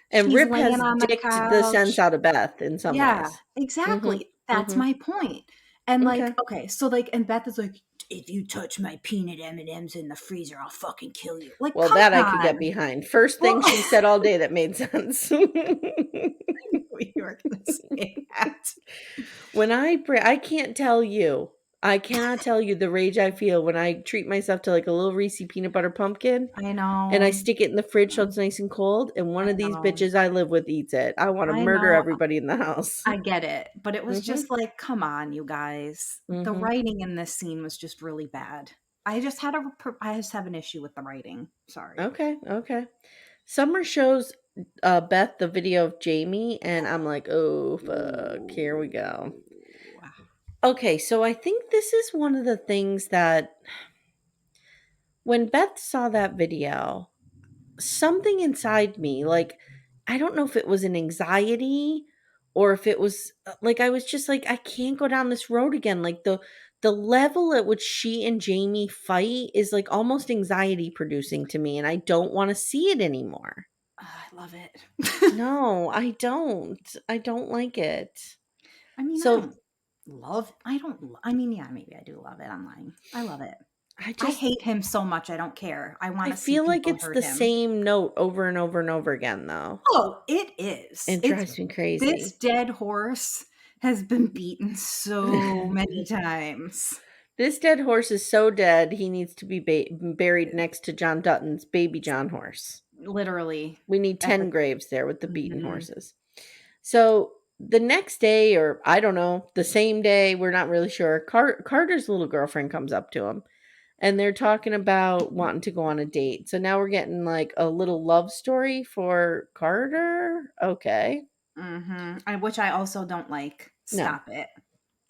Speaker 2: And
Speaker 3: she's
Speaker 2: Rip
Speaker 3: laying
Speaker 2: has
Speaker 3: on the
Speaker 2: dicked the sense
Speaker 3: couch.
Speaker 2: out of Beth in some
Speaker 3: Yeah,
Speaker 2: ways. Mhm.
Speaker 3: exactly. That's
Speaker 2: Mhm.
Speaker 3: my point. And like,
Speaker 2: Okay.
Speaker 3: okay, so like, and Beth is like, if you touch my peanut M&Ms in the freezer, I'll fucking kill you. Like,
Speaker 2: Well,
Speaker 3: come
Speaker 2: that I could get
Speaker 3: on.
Speaker 2: behind. First
Speaker 3: Well,
Speaker 2: thing she said all day that made sense.
Speaker 3: I knew you were gonna say that.
Speaker 2: I can't tell you. I cannot tell you the rage I feel when I treat myself to like a little Reese peanut butter pumpkin
Speaker 3: I
Speaker 2: and I
Speaker 3: know.
Speaker 2: stick it in the fridge so it's nice and cold and one
Speaker 3: I
Speaker 2: of these
Speaker 3: know.
Speaker 2: bitches I live with eats it. I want to
Speaker 3: I
Speaker 2: murder
Speaker 3: know.
Speaker 2: everybody in the house.
Speaker 3: I get it. But it was
Speaker 2: Mhm.
Speaker 3: just like, come on, you guys. The
Speaker 2: Mhm.
Speaker 3: writing in this scene was just really bad. I just have an issue with the writing. Sorry.
Speaker 2: Okay. Okay. Summer shows Beth the video of Jamie and I'm like, "Oh fuck, here we go."
Speaker 3: Ooh.
Speaker 2: Okay, so I think this is one of the things that when Beth saw that video, something inside me, like, I don't know if it was an anxiety or if it was like I was just like, I can't go down this road again. Like the level at which she and Jamie fight is like almost anxiety producing to me, and I don't want to see it anymore.
Speaker 3: Ah, I love it.
Speaker 2: No, I don't. I don't like it.
Speaker 3: I mean,
Speaker 2: So
Speaker 3: I don't, I mean, yeah, maybe I do love it. I'm lying. I love it.
Speaker 2: I
Speaker 3: I
Speaker 2: just
Speaker 3: hate him so much. I don't care. I
Speaker 2: I
Speaker 3: want to see
Speaker 2: feel like
Speaker 3: people
Speaker 2: it's
Speaker 3: hurt
Speaker 2: the
Speaker 3: him.
Speaker 2: same note over and over and over again though.
Speaker 3: Oh, it is.
Speaker 2: It drives me
Speaker 3: This
Speaker 2: crazy.
Speaker 3: dead horse has been beaten so many times.
Speaker 2: This dead horse is so dead, he needs to be buried next to John Dutton's baby John horse.
Speaker 3: Literally.
Speaker 2: We need
Speaker 3: At the
Speaker 2: 10 graves there with the beaten
Speaker 3: Mhm.
Speaker 2: horses. So the next day, or I don't know, the same day, we're not really sure, Carter's little girlfriend comes up to him and they're talking about wanting to go on a date. So now we're getting like a little love story for Carter. Okay.
Speaker 3: Which I also don't like.
Speaker 2: No.
Speaker 3: Stop it.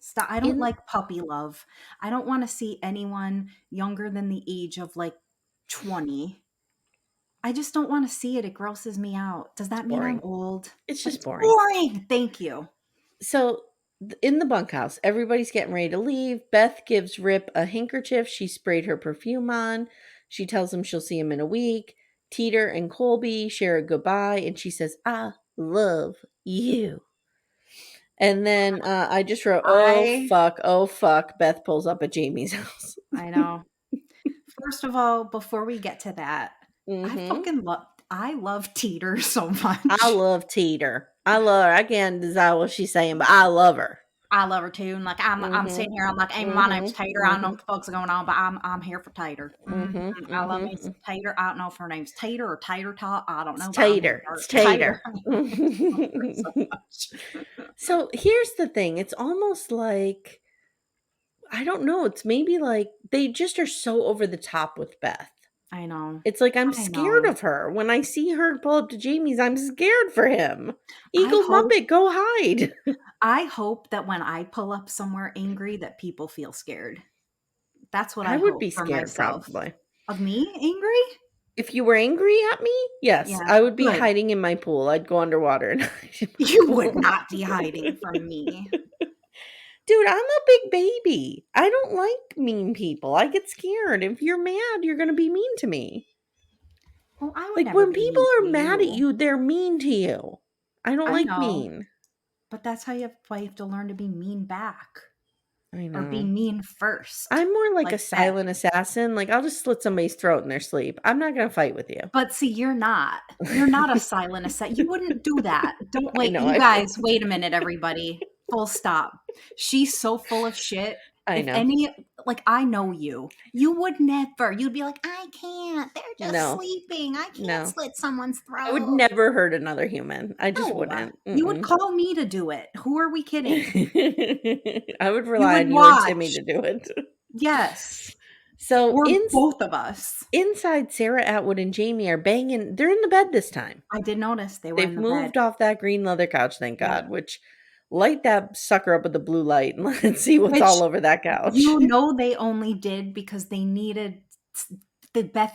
Speaker 3: Stop. I don't
Speaker 2: In
Speaker 3: like puppy love. I don't want to see anyone younger than the age of like 20. I just don't want to see it. It grosses me out. Does
Speaker 2: it's
Speaker 3: that mean I'm
Speaker 2: boring.
Speaker 3: old?
Speaker 2: It's
Speaker 3: But
Speaker 2: just
Speaker 3: it's
Speaker 2: boring.
Speaker 3: boring. Thank you.
Speaker 2: So in the bunkhouse, everybody's getting ready to leave. Beth gives Rip a handkerchief she sprayed her perfume on. She tells him she'll see him in a week. Teeter and Colby share a goodbye, and she says, "I love you." And then I just wrote, "Oh
Speaker 3: I
Speaker 2: fuck, oh fuck." Beth pulls up at Jamie's house.
Speaker 3: I know. First of all, before we get to that,
Speaker 2: Hmm.
Speaker 3: I love Teeter so
Speaker 2: I
Speaker 3: much.
Speaker 2: love Teeter. I love her. I can't decide what she's saying, but I love her.
Speaker 3: I love her too. And like I'm
Speaker 2: Hmm.
Speaker 3: sitting here, I'm like, hey, my name's
Speaker 2: Hmm.
Speaker 3: Tater. I don't know
Speaker 2: Hmm.
Speaker 3: what the fuck's going on, but I'm here for Tater.
Speaker 2: Hmm.
Speaker 3: I love me
Speaker 2: Hmm.
Speaker 3: some Tater. I don't know if her name's Tater or Tater Tot. I don't
Speaker 2: It's
Speaker 3: know, but I'm here
Speaker 2: Tater.
Speaker 3: for
Speaker 2: It's
Speaker 3: her. Tater.
Speaker 2: Tater.
Speaker 3: I love her so much.
Speaker 2: So here's the thing. It's almost like, I don't know. It's maybe like they just are so over the top with Beth.
Speaker 3: I know.
Speaker 2: It's like I'm
Speaker 3: I
Speaker 2: scared
Speaker 3: know.
Speaker 2: of her. When I see her pull up to Jamie's, I'm scared for him.
Speaker 3: I
Speaker 2: Eagle
Speaker 3: hope
Speaker 2: Muppet, go hide.
Speaker 3: I hope that when I pull up somewhere angry that people feel scared. That's what I
Speaker 2: I would
Speaker 3: hope
Speaker 2: be
Speaker 3: for
Speaker 2: scared
Speaker 3: myself.
Speaker 2: probably.
Speaker 3: Of me angry?
Speaker 2: If you were angry at me, yes,
Speaker 3: Yeah,
Speaker 2: I would be
Speaker 3: good.
Speaker 2: hiding in my pool. I'd go underwater and hide in my
Speaker 3: You would
Speaker 2: pool.
Speaker 3: not be hiding from me.
Speaker 2: Dude, I'm a big baby. I don't like mean people. I get scared. If you're mad, you're going to be mean to me.
Speaker 3: Well, I would
Speaker 2: Like
Speaker 3: never
Speaker 2: when
Speaker 3: be
Speaker 2: people
Speaker 3: mean
Speaker 2: are
Speaker 3: to
Speaker 2: mad at
Speaker 3: you.
Speaker 2: you, they're mean to you. I don't
Speaker 3: I
Speaker 2: like
Speaker 3: know,
Speaker 2: mean.
Speaker 3: but that's why you have to learn to be mean back
Speaker 2: I
Speaker 3: or be
Speaker 2: know.
Speaker 3: mean first,
Speaker 2: I'm more like a
Speaker 3: like Beth.
Speaker 2: silent assassin. Like I'll just slit somebody's throat in their sleep. I'm not going to fight with you.
Speaker 3: But see, you're not. You're not a silent assassin. You wouldn't do that. Don't
Speaker 2: I
Speaker 3: wait,
Speaker 2: know
Speaker 3: you
Speaker 2: I
Speaker 3: guys.
Speaker 2: would.
Speaker 3: Wait a minute, everybody. Full stop. She's so full of shit.
Speaker 2: I
Speaker 3: If
Speaker 2: know.
Speaker 3: any, like, I know you. You would never. You'd be like, I can't. They're just
Speaker 2: No.
Speaker 3: sleeping. I can't
Speaker 2: No.
Speaker 3: slit someone's throat.
Speaker 2: I would never hurt another human. I just
Speaker 3: No.
Speaker 2: wouldn't.
Speaker 3: You would call me to do it. Who are we kidding?
Speaker 2: I would
Speaker 3: You
Speaker 2: rely
Speaker 3: would
Speaker 2: on you and
Speaker 3: watch.
Speaker 2: Timmy to do it.
Speaker 3: Yes.
Speaker 2: So
Speaker 3: Or both of us.
Speaker 2: inside, Sarah Atwood and Jamie are banging. They're in the bed this time.
Speaker 3: I did notice they were
Speaker 2: They've
Speaker 3: in the
Speaker 2: moved
Speaker 3: bed.
Speaker 2: off that green leather couch, thank God,
Speaker 3: Yeah.
Speaker 2: which light that sucker up with the blue light and let's see what's all over that couch.
Speaker 3: You know they only did because Beth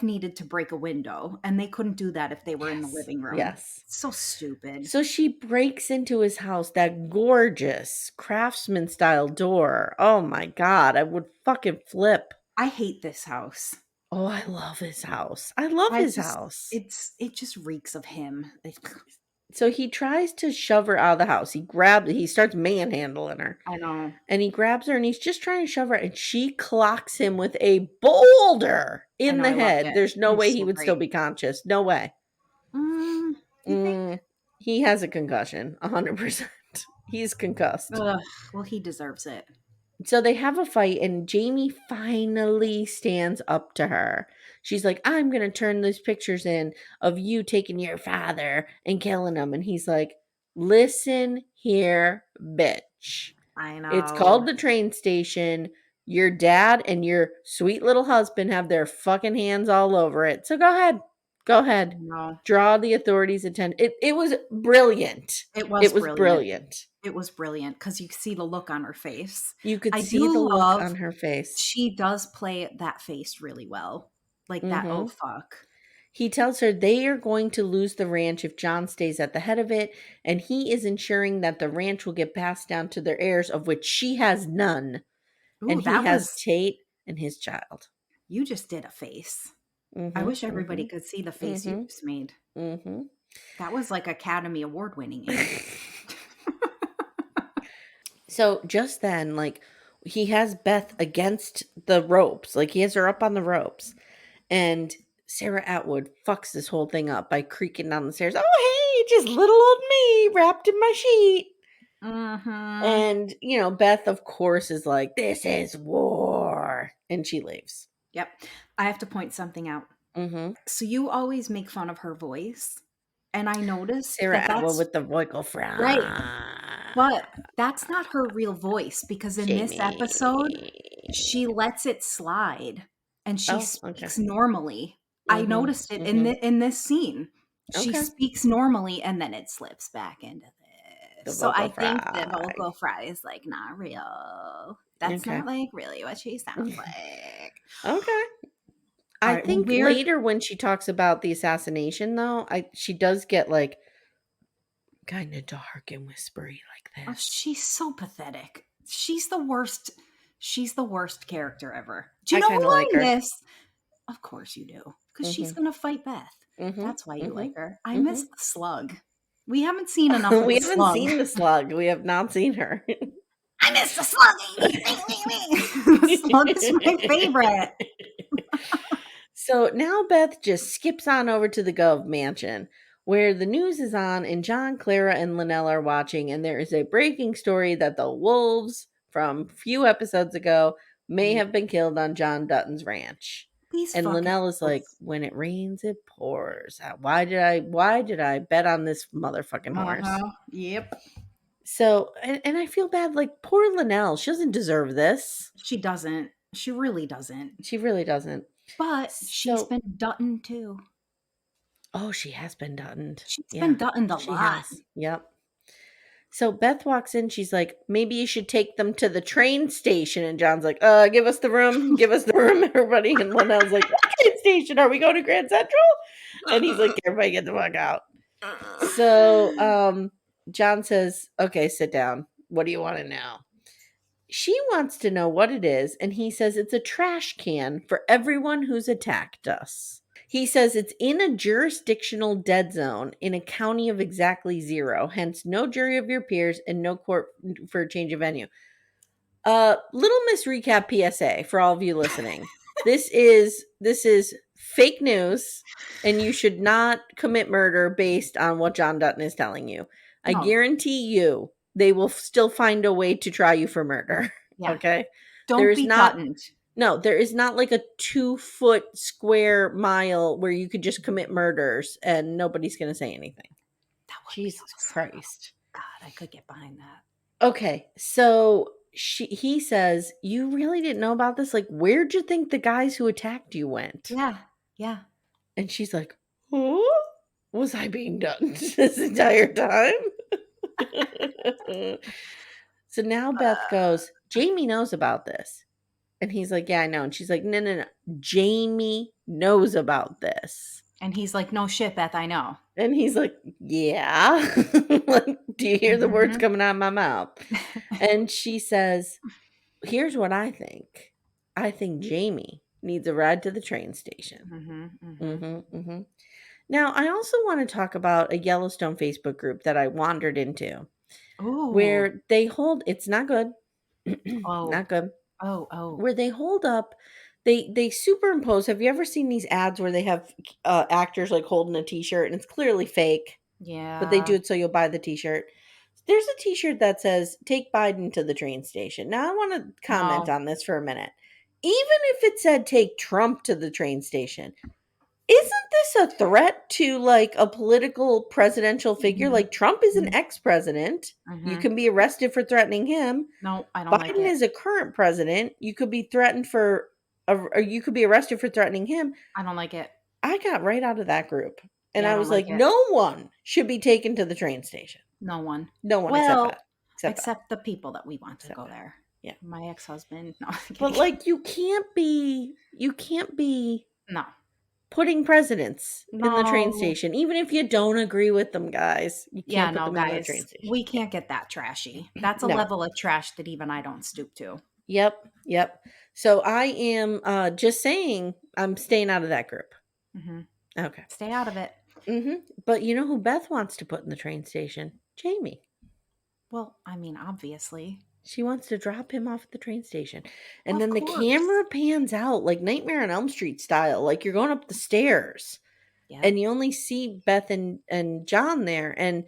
Speaker 3: needed to break a window, and they couldn't do that if they were in the living room.
Speaker 2: Yes.
Speaker 3: So stupid.
Speaker 2: So she breaks into his house, that gorgeous craftsman style door. Oh my God, I would fucking flip.
Speaker 3: I hate this house.
Speaker 2: Oh, I love his house. I love his house.
Speaker 3: It just reeks of him.
Speaker 2: So he tries to shove her out of the house. He starts manhandling her.
Speaker 3: I know.
Speaker 2: And he grabs her and he's just trying to shove her and she clocks him with a boulder in the head. There's no way he would still be conscious. No way.
Speaker 3: You think?
Speaker 2: He has a concussion, 100%. He's concussed.
Speaker 3: Ugh, well, he deserves it.
Speaker 2: So they have a fight and Jamie finally stands up to her. She's like, I'm going to turn those pictures in of you taking your father and killing him. And he's like, listen here, bitch.
Speaker 3: I know.
Speaker 2: It's called the train station. Your dad and your sweet little husband have their fucking hands all over it. So go ahead. Go ahead.
Speaker 3: No.
Speaker 2: Draw the authorities' attention. It was brilliant.
Speaker 3: It was
Speaker 2: brilliant.
Speaker 3: It was brilliant because you see the look on her face.
Speaker 2: You could see the look on her face.
Speaker 3: She does play that face really well. Like that, oh fuck.
Speaker 2: He tells her they are going to lose the ranch if John stays at the head of it, and he is ensuring that the ranch will get passed down to their heirs, of which she has none.
Speaker 3: Ooh,
Speaker 2: and he has Tate and his child.
Speaker 3: You just did a face. I wish everybody could see the face you just made. That was like Academy Award winning.
Speaker 2: So just then, like, he has Beth against the ropes. Like, he has her up on the ropes. And Sarah Atwood fucks this whole thing up by creaking down the stairs. Oh, hey, just little old me wrapped in my sheet. And, you know, Beth, of course, is like, this is war. And she leaves.
Speaker 3: Yep. I have to point something out. So you always make fun of her voice. And I noticed
Speaker 2: Sarah Atwood with the vocal fry.
Speaker 3: Right. But that's not her real voice because in this episode, she lets it slide and she speaks normally. I noticed it in this scene. She speaks normally and then it slips back into this. So I think the vocal fry is like not real. That's not like really what she sounds like.
Speaker 2: Okay. I think later when she talks about the assassination, though, she does get like kind of dark and whispery like this.
Speaker 3: Oh, she's so pathetic. She's the worst. She's the worst character ever. Do you know who I miss? Of course you do, because she's gonna fight Beth. That's why you like her. I miss the slug. We haven't seen enough of the slug.
Speaker 2: We haven't seen the slug. We have not seen her.
Speaker 3: I miss the slug. The slug is my favorite.
Speaker 2: So now Beth just skips on over to the Gov mansion where the news is on and John, Clara, and Linnell are watching, and there is a breaking story that the wolves from a few episodes ago may have been killed on John Dutton's ranch. And Linnell is like, when it rains, it pours. Why did I bet on this motherfucking horse?
Speaker 3: Yep.
Speaker 2: So, and I feel bad, like, poor Linnell. She doesn't deserve this.
Speaker 3: She doesn't. She really doesn't.
Speaker 2: She really doesn't.
Speaker 3: But she's been Dutton too.
Speaker 2: Oh, she has been Duttoned.
Speaker 3: She's been Duttoned a lot.
Speaker 2: Yep. So Beth walks in. She's like, maybe you should take them to the train station. And John's like, give us the room. Give us the room, everybody. And Linnell's like, what train station? Are we going to Grand Central? And he's like, everybody get the fuck out. So John says, okay, sit down. What do you want to know? She wants to know what it is, and he says it's a trash can for everyone who's attacked us. He says it's in a jurisdictional dead zone in a county of exactly 0, hence no jury of your peers and no court for a change of venue. Little Miss Recap PSA for all of you listening. This is fake news, and you should not commit murder based on what John Dutton is telling you. I guarantee you they will still find a way to try you for murder.
Speaker 3: Yeah.
Speaker 2: Okay?
Speaker 3: Don't
Speaker 2: There is
Speaker 3: be
Speaker 2: not
Speaker 3: Duttoned.
Speaker 2: no, there is not like a 2-foot square mile where you could just commit murders and nobody's going to say anything.
Speaker 3: That would
Speaker 2: Jesus
Speaker 3: be awesome.
Speaker 2: Christ.
Speaker 3: God, I could get behind that.
Speaker 2: Okay, so he says, "You really didn't know about this? Like, where'd you think the guys who attacked you went?"
Speaker 3: Yeah. Yeah.
Speaker 2: And she's like, "Huh? Was I being done this entire time?" So now Beth goes, "Jamie knows about this." And he's like, "Yeah, I know." And she's like, "No, no, no. Jamie knows about this."
Speaker 3: And he's like, no shit, Beth, I know.
Speaker 2: And he's like, "Yeah." Like, do you hear the words
Speaker 3: Mhm.
Speaker 2: coming out of my mouth? And she says, "Here's what I think. I think Jamie needs a ride to the train station."
Speaker 3: Mhm. Mhm.
Speaker 2: Mm-hmm. Now, I also want to talk about a Yellowstone Facebook group that I wandered into
Speaker 3: Ooh.
Speaker 2: where they hold, it's not good,
Speaker 3: Oh.
Speaker 2: not good,
Speaker 3: Oh.
Speaker 2: where they hold up, they superimpose. Have you ever seen these ads where they have actors like holding a t-shirt and it's clearly fake, but they
Speaker 3: Yeah.
Speaker 2: do it so you'll buy the t-shirt? There's a t-shirt that says, "Take Biden to the train station." Now, I want to comment
Speaker 3: No.
Speaker 2: on this for a minute. Even if it said, "Take Trump to the train station," isn't this a threat to like a political presidential figure?
Speaker 3: Mhm.
Speaker 2: Like, Trump is an
Speaker 3: Mhm.
Speaker 2: ex-president. You
Speaker 3: Mhm.
Speaker 2: can be arrested for threatening him.
Speaker 3: No, I don't like
Speaker 2: Biden
Speaker 3: it.
Speaker 2: is a current president. You could be threatened for, or you could be arrested for threatening him.
Speaker 3: I don't like it.
Speaker 2: I got right out of that group. And
Speaker 3: Yeah, I
Speaker 2: I
Speaker 3: don't
Speaker 2: was
Speaker 3: like
Speaker 2: like,
Speaker 3: it.
Speaker 2: no one should be taken to the train station.
Speaker 3: No one.
Speaker 2: No one except
Speaker 3: Well,
Speaker 2: Beth. Except Beth.
Speaker 3: except the people that we want to
Speaker 2: Except
Speaker 3: go
Speaker 2: Beth.
Speaker 3: there.
Speaker 2: Yeah.
Speaker 3: My ex-husband. No, I'm
Speaker 2: But
Speaker 3: kidding.
Speaker 2: like, you can't be
Speaker 3: No.
Speaker 2: putting presidents in the train
Speaker 3: No.
Speaker 2: station, even if you don't agree with them, guys. You
Speaker 3: Yeah,
Speaker 2: can't put
Speaker 3: no,
Speaker 2: them in the train
Speaker 3: guys.
Speaker 2: station.
Speaker 3: We can't get that trashy. That's a
Speaker 2: No.
Speaker 3: level of trash that even I don't stoop to.
Speaker 2: Yep. So I am just saying I'm staying out of that group.
Speaker 3: Hmm.
Speaker 2: Okay.
Speaker 3: Stay out of it.
Speaker 2: But you know who Beth wants to put in the train station? Jamie.
Speaker 3: Well, I mean, obviously.
Speaker 2: She wants to drop him off at the train station. And
Speaker 3: Of
Speaker 2: then the
Speaker 3: course.
Speaker 2: camera pans out like Nightmare on Elm Street style, like you're going up the stairs.
Speaker 3: Yep.
Speaker 2: And you only see Beth and John there. And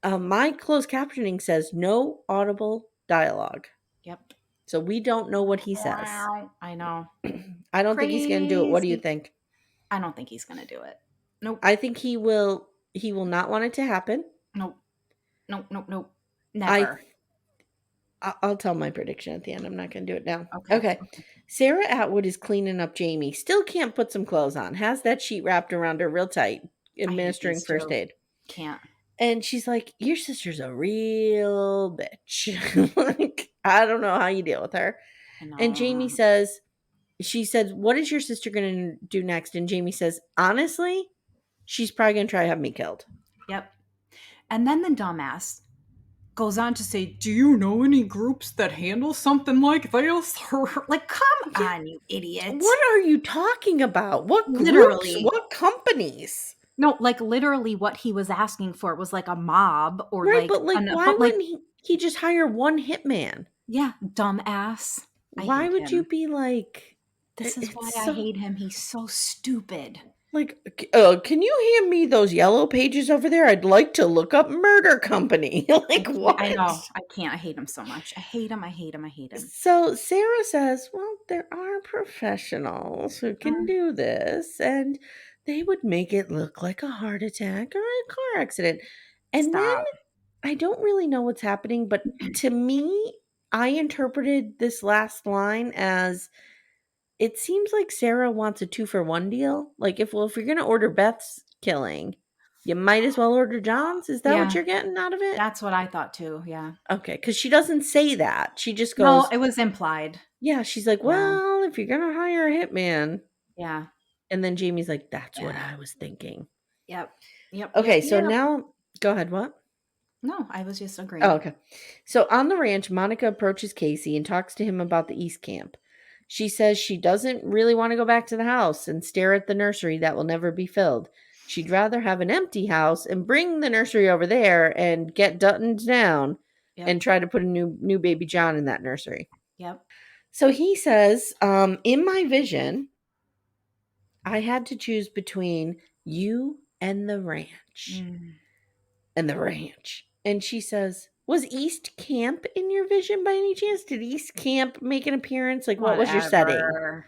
Speaker 2: my closed captioning says no audible dialogue.
Speaker 3: Yep.
Speaker 2: So we don't know what he says.
Speaker 3: Wow. I know.
Speaker 2: I don't think he's going to do it. What do you
Speaker 3: Crazy.
Speaker 2: think?
Speaker 3: I don't think he's going to do it. Nope.
Speaker 2: I think he will not want it to happen.
Speaker 3: Nope. Nope. Nope. Nope.
Speaker 2: I
Speaker 3: Never.
Speaker 2: I'll tell my prediction at the end. I'm not going to do it now.
Speaker 3: Okay.
Speaker 2: Okay. Sarah Atwood is cleaning up Jamie. Still can't put some clothes on. Has that sheet wrapped around her real tight,
Speaker 3: I hate
Speaker 2: administering
Speaker 3: these
Speaker 2: first
Speaker 3: two.
Speaker 2: aid.
Speaker 3: Can't.
Speaker 2: And she's like, "Your sister's a real bitch." Like, I don't know how you deal with her.
Speaker 3: I know.
Speaker 2: And Jamie says, she said, "What is your sister going to do next?" And Jamie says, "Honestly, she's probably going to try to have me killed."
Speaker 3: Yep. And then the dumbass goes on to say, "Do you know any groups that handle something like this?" Like, come on, you idiot.
Speaker 2: What are you talking about? What groups?
Speaker 3: Literally.
Speaker 2: What companies?
Speaker 3: No, like literally what he was asking for was like a mob or
Speaker 2: Right,
Speaker 3: like
Speaker 2: but like, why
Speaker 3: but like,
Speaker 2: wouldn't he just hire one hitman?
Speaker 3: yeah, dumbass. I
Speaker 2: Why
Speaker 3: hate
Speaker 2: would you
Speaker 3: him.
Speaker 2: be like,
Speaker 3: This is why
Speaker 2: it's
Speaker 3: I
Speaker 2: so
Speaker 3: hate him. He's so stupid.
Speaker 2: like, can you hand me those yellow pages over there? I'd like to look up murder company. Like, what?
Speaker 3: I know. I can't. I hate him so much. I hate him. I hate him. I hate him.
Speaker 2: So Sarah says, "Well, there are professionals who can do this, and they would make it look like a heart attack or a car accident." And then
Speaker 3: Stop.
Speaker 2: I don't really know what's happening, but to me, I interpreted this last line as, it seems like Sarah wants a 2-for-1 deal. Like, if you're gonna order Beth's killing, you might as well order John's. Is that what
Speaker 3: Yeah,
Speaker 2: you're getting out of it?
Speaker 3: that's what I thought too. Yeah.
Speaker 2: Okay, because she doesn't say that. She just
Speaker 3: No,
Speaker 2: goes,
Speaker 3: it was implied.
Speaker 2: yeah, she's like,
Speaker 3: Yeah.
Speaker 2: "Well, if you're gonna hire a hitman."
Speaker 3: Yeah.
Speaker 2: And then Jamie's like, "That's what
Speaker 3: Yeah.
Speaker 2: I was thinking."
Speaker 3: Yep. Yep.
Speaker 2: Okay,
Speaker 3: Yep.
Speaker 2: so
Speaker 3: Yep.
Speaker 2: now go ahead, what?
Speaker 3: No, I was just agreeing.
Speaker 2: Oh, okay. So on the ranch, Monica approaches Kayce and talks to him about the East Camp. She says she doesn't really want to go back to the house and stare at the nursery that will never be filled. She'd rather have an empty house and bring the nursery over there and get Duttons down
Speaker 3: Yep.
Speaker 2: and try to put a new baby John in that nursery.
Speaker 3: Yep.
Speaker 2: So he says, in my vision, I had to choose between you and the ranch.
Speaker 3: Mm.
Speaker 2: And the ranch. And she says, Was East Camp in your vision by any chance? Did East Camp make an appearance? Like, what was your setting?
Speaker 3: Whatever.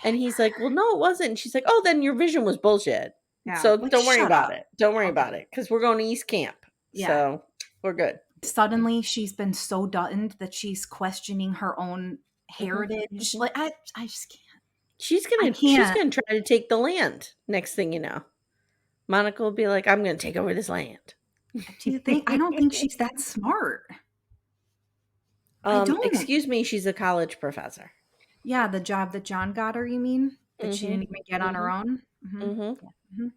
Speaker 2: And he's like, well, no, it wasn't. And she's like, oh, then your vision was bullshit.
Speaker 3: Yeah,
Speaker 2: So
Speaker 3: like,
Speaker 2: don't worry
Speaker 3: shut
Speaker 2: about
Speaker 3: up.
Speaker 2: it. Don't worry
Speaker 3: Okay.
Speaker 2: about it. Because we're going to East Camp.
Speaker 3: Yeah.
Speaker 2: So we're good.
Speaker 3: Suddenly she's been so Duttoned that she's questioning her own heritage.
Speaker 2: Mhm.
Speaker 3: Like, I just can't.
Speaker 2: She's
Speaker 3: I
Speaker 2: gonna
Speaker 3: can't.
Speaker 2: try to take the land. Next thing you know, Monica will be like, I'm gonna take over this land.
Speaker 3: Do you think? I don't think she's that smart. I don't.
Speaker 2: Excuse me, she's a college professor.
Speaker 3: Yeah, the job that John got her, you mean? That she didn't even get on her own?
Speaker 2: Mm-hmm.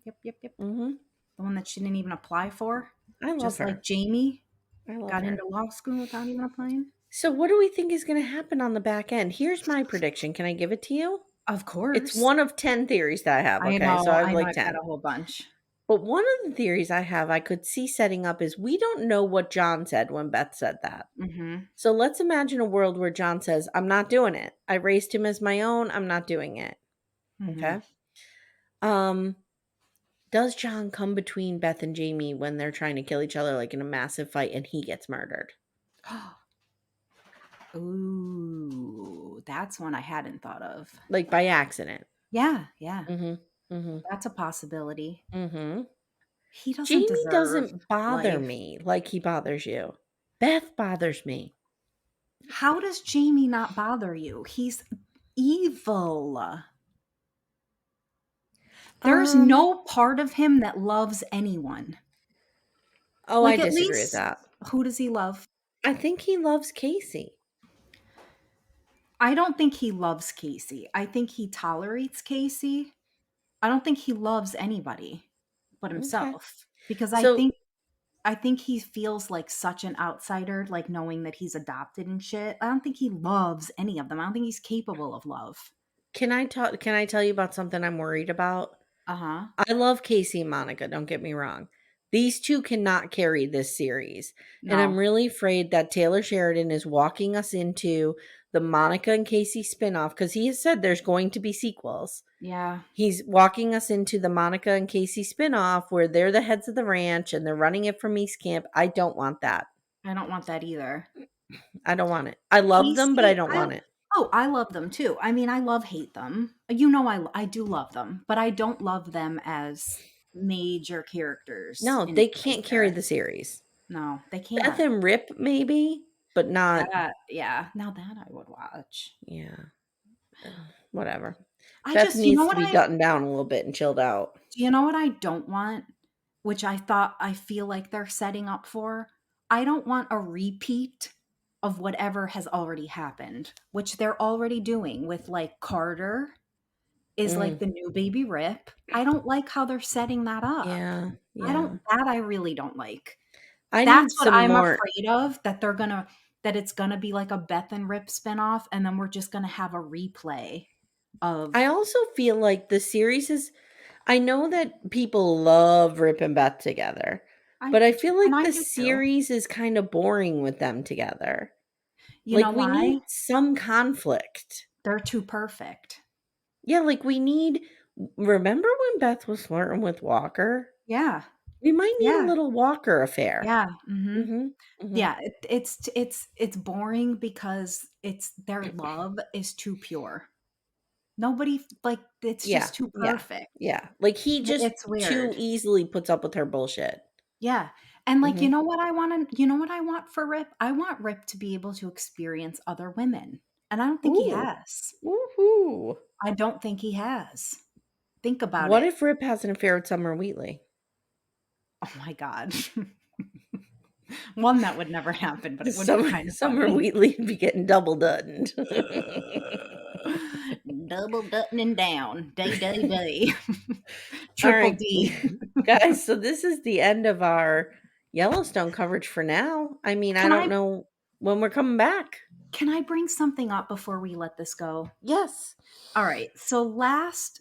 Speaker 3: Yeah. Yep.
Speaker 2: Mm-hmm.
Speaker 3: The one that she didn't even apply for?
Speaker 2: I love
Speaker 3: Just
Speaker 2: her.
Speaker 3: like Jamie
Speaker 2: I love
Speaker 3: got
Speaker 2: her.
Speaker 3: into law school without even applying?
Speaker 2: So what do we think is gonna happen on the back end? Here's my prediction. Can I give it to you?
Speaker 3: Of course.
Speaker 2: It's one of 10 theories that I have.
Speaker 3: I
Speaker 2: Okay,
Speaker 3: know,
Speaker 2: so I have
Speaker 3: I know
Speaker 2: like
Speaker 3: I've
Speaker 2: 10.
Speaker 3: got a whole bunch.
Speaker 2: But one of the theories I have, I could see setting up is we don't know what John said when Beth said that.
Speaker 3: Mm-hmm.
Speaker 2: So let's imagine a world where John says, I'm not doing it. I raised him as my own. I'm not doing it.
Speaker 3: Mm-hmm.
Speaker 2: Okay. Does John come between Beth and Jamie when they're trying to kill each other, like in a massive fight, and he gets murdered?
Speaker 3: Ooh, that's one I hadn't thought of.
Speaker 2: Like by accident.
Speaker 3: Yeah. That's a possibility. He doesn't
Speaker 2: Jamie
Speaker 3: deserve
Speaker 2: doesn't bother
Speaker 3: life.
Speaker 2: me like he bothers you. Beth bothers me.
Speaker 3: How does Jamie not bother you? He's evil. There's no part of him that loves anyone.
Speaker 2: Oh,
Speaker 3: Like,
Speaker 2: I
Speaker 3: at
Speaker 2: disagree with
Speaker 3: least,
Speaker 2: that.
Speaker 3: who does he love?
Speaker 2: I think he loves Kayce.
Speaker 3: I don't think he loves Kayce. I think he tolerates Kayce. I don't think he loves anybody but himself. Because I
Speaker 2: So-
Speaker 3: think he feels like such an outsider, like knowing that he's adopted and shit. I don't think he loves any of them. I don't think he's capable of love.
Speaker 2: Can I tell you about something I'm worried about?
Speaker 3: Uh-huh.
Speaker 2: I love Kayce and Monica, don't get me wrong. These two cannot carry this series.
Speaker 3: No.
Speaker 2: And I'm really afraid that Taylor Sheridan is walking us into the Monica and Kayce spinoff because he has said there's going to be sequels.
Speaker 3: Yeah.
Speaker 2: He's walking us into the Monica and Kayce spinoff where they're the heads of the ranch and they're running it from East Camp. I don't want that.
Speaker 3: I don't want that either.
Speaker 2: I don't want it. I love them, but I don't want it.
Speaker 3: Oh, I love them too. I mean, I hate them. You know, I do love them, but I don't love them as major characters.
Speaker 2: No, they can't carry the series.
Speaker 3: No, they can't.
Speaker 2: Beth and Rip, maybe, but not.
Speaker 3: Yeah, now that I would watch.
Speaker 2: Yeah. Whatever.
Speaker 3: I
Speaker 2: Beth
Speaker 3: just,
Speaker 2: needs to be duttoned down a little bit and chilled out.
Speaker 3: Do you know what I don't want? Which I feel like they're setting up for? I don't want a repeat of whatever has already happened, which they're already doing with like Carter is like the new baby Rip. I don't like how they're setting that up.
Speaker 2: Yeah.
Speaker 3: I really don't like.
Speaker 2: That's
Speaker 3: That's what I'm afraid of, that it's gonna be like a Beth and Rip spinoff, and then we're just gonna have a replay of.
Speaker 2: I also feel like the series is. I know that people love Rip and Beth together, but I feel like the series is kind of boring with them together.
Speaker 3: You know why?
Speaker 2: We need some conflict.
Speaker 3: They're too perfect.
Speaker 2: Yeah, like we need. Remember when Beth was flirting with Walker?
Speaker 3: Yeah.
Speaker 2: We might need a little Walker affair.
Speaker 3: Yeah.
Speaker 2: Yeah.
Speaker 3: It's boring because their love is too pure. Nobody it's just too perfect.
Speaker 2: Yeah. Like he just too easily puts up with her bullshit.
Speaker 3: Yeah. And like, you know what I want for Rip? I want Rip to be able to experience other women. And I don't think he has.
Speaker 2: Woohoo.
Speaker 3: I don't think he has. Think about it.
Speaker 2: What if Rip has an affair with Summer Wheatley?
Speaker 3: Oh my God. One that would never happen, but it would be kind of
Speaker 2: Summer Wheatley would be getting double duttoned.
Speaker 3: Double duttoning down. Day. Triple D.
Speaker 2: Guys, so this is the end of our Yellowstone coverage for now. I mean, I don't know when we're coming back.
Speaker 3: Can I bring something up before we let this go?
Speaker 2: Yes.
Speaker 3: All right. So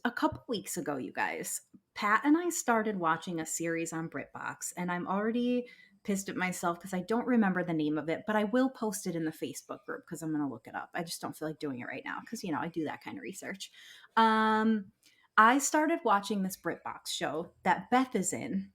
Speaker 3: a couple weeks ago, you guys, Pat and I started watching a series on BritBox, and I'm already pissed at myself because I don't remember the name of it, but I will post it in the Facebook group because I'm going to look it up. I just don't feel like doing it right now because, I do that kind of research. I started watching this BritBox show that Beth is in.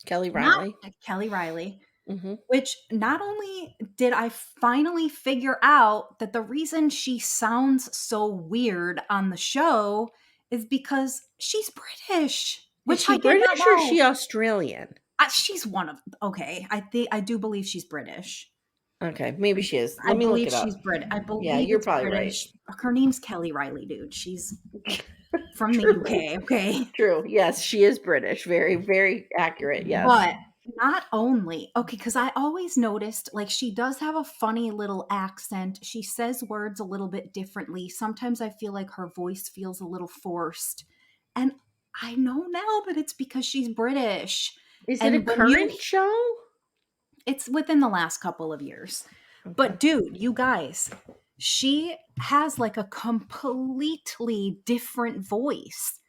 Speaker 2: Kelly Riley.
Speaker 3: Kelly Riley.
Speaker 2: Mm-hmm.
Speaker 3: which not only did I finally figure out that the reason she sounds so weird on the show is because she's British,
Speaker 2: Is
Speaker 3: which
Speaker 2: she
Speaker 3: I did not
Speaker 2: British or is
Speaker 3: know.
Speaker 2: she Australian?
Speaker 3: She's one of okay. I do believe she's British.
Speaker 2: Okay, maybe she is.
Speaker 3: I
Speaker 2: Let me look
Speaker 3: believe
Speaker 2: it up.
Speaker 3: she's Brit. I
Speaker 2: Yeah,
Speaker 3: believe
Speaker 2: you're
Speaker 3: it's
Speaker 2: probably right.
Speaker 3: British. Her name's Kelly Riley, dude. She's from the
Speaker 2: True.
Speaker 3: UK. Okay.
Speaker 2: True. Yes, she is British. Very, very accurate. Yes.
Speaker 3: But not only, okay, because I always noticed like she does have a funny little accent. She says words a little bit differently. Sometimes I feel like her voice feels a little forced. And I know now that it's because she's British.
Speaker 2: Is it a
Speaker 3: And when you,
Speaker 2: current show?
Speaker 3: it's within the last couple of years.
Speaker 2: Okay.
Speaker 3: But dude, you guys, she has like a completely different voice.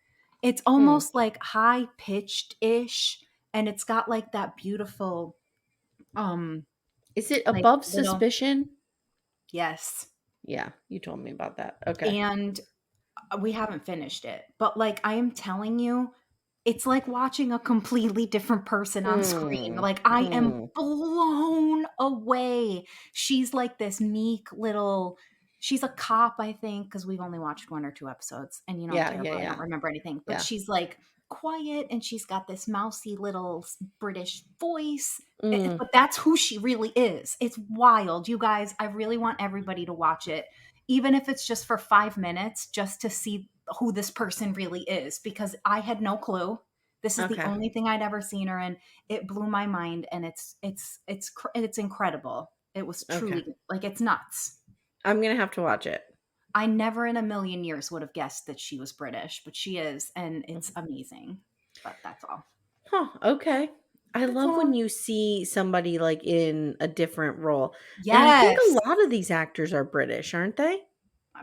Speaker 3: It's almost like high pitched ish, and it's got like that beautiful,
Speaker 2: Is it
Speaker 3: like
Speaker 2: Above
Speaker 3: little
Speaker 2: Suspicion?
Speaker 3: yes.
Speaker 2: Yeah, you told me about that. Okay.
Speaker 3: And we haven't finished it, but like I am telling you, it's like watching a completely different person on screen.
Speaker 2: Mm,
Speaker 3: Like I am
Speaker 2: mm.
Speaker 3: blown away. She's like this meek little she's a cop, I think, because we've only watched 1 or 2 episodes. And you know, I'm
Speaker 2: Yeah, yeah,
Speaker 3: terrible. I
Speaker 2: yeah,
Speaker 3: don't remember anything. But
Speaker 2: yeah.
Speaker 3: she's like quiet and she's got this mousy little British voice.
Speaker 2: Mm,
Speaker 3: But that's who she really is. It's wild. You guys, I really want everybody to watch it, even if it's just for 5 minutes, just to see who this person really is, because I had no clue. This is the
Speaker 2: okay.
Speaker 3: only thing I'd ever seen her in. It blew my mind, and it's incredible. It was
Speaker 2: Okay.
Speaker 3: truly like it's nuts.
Speaker 2: I'm gonna have to watch it.
Speaker 3: I never in a million years would have guessed that she was British, but she is, and it's amazing. But that's all.
Speaker 2: Huh. Okay. I
Speaker 3: That's
Speaker 2: love when
Speaker 3: all.
Speaker 2: you see somebody like in a different role. And I think
Speaker 3: Yes.
Speaker 2: a lot of these actors are British, aren't they?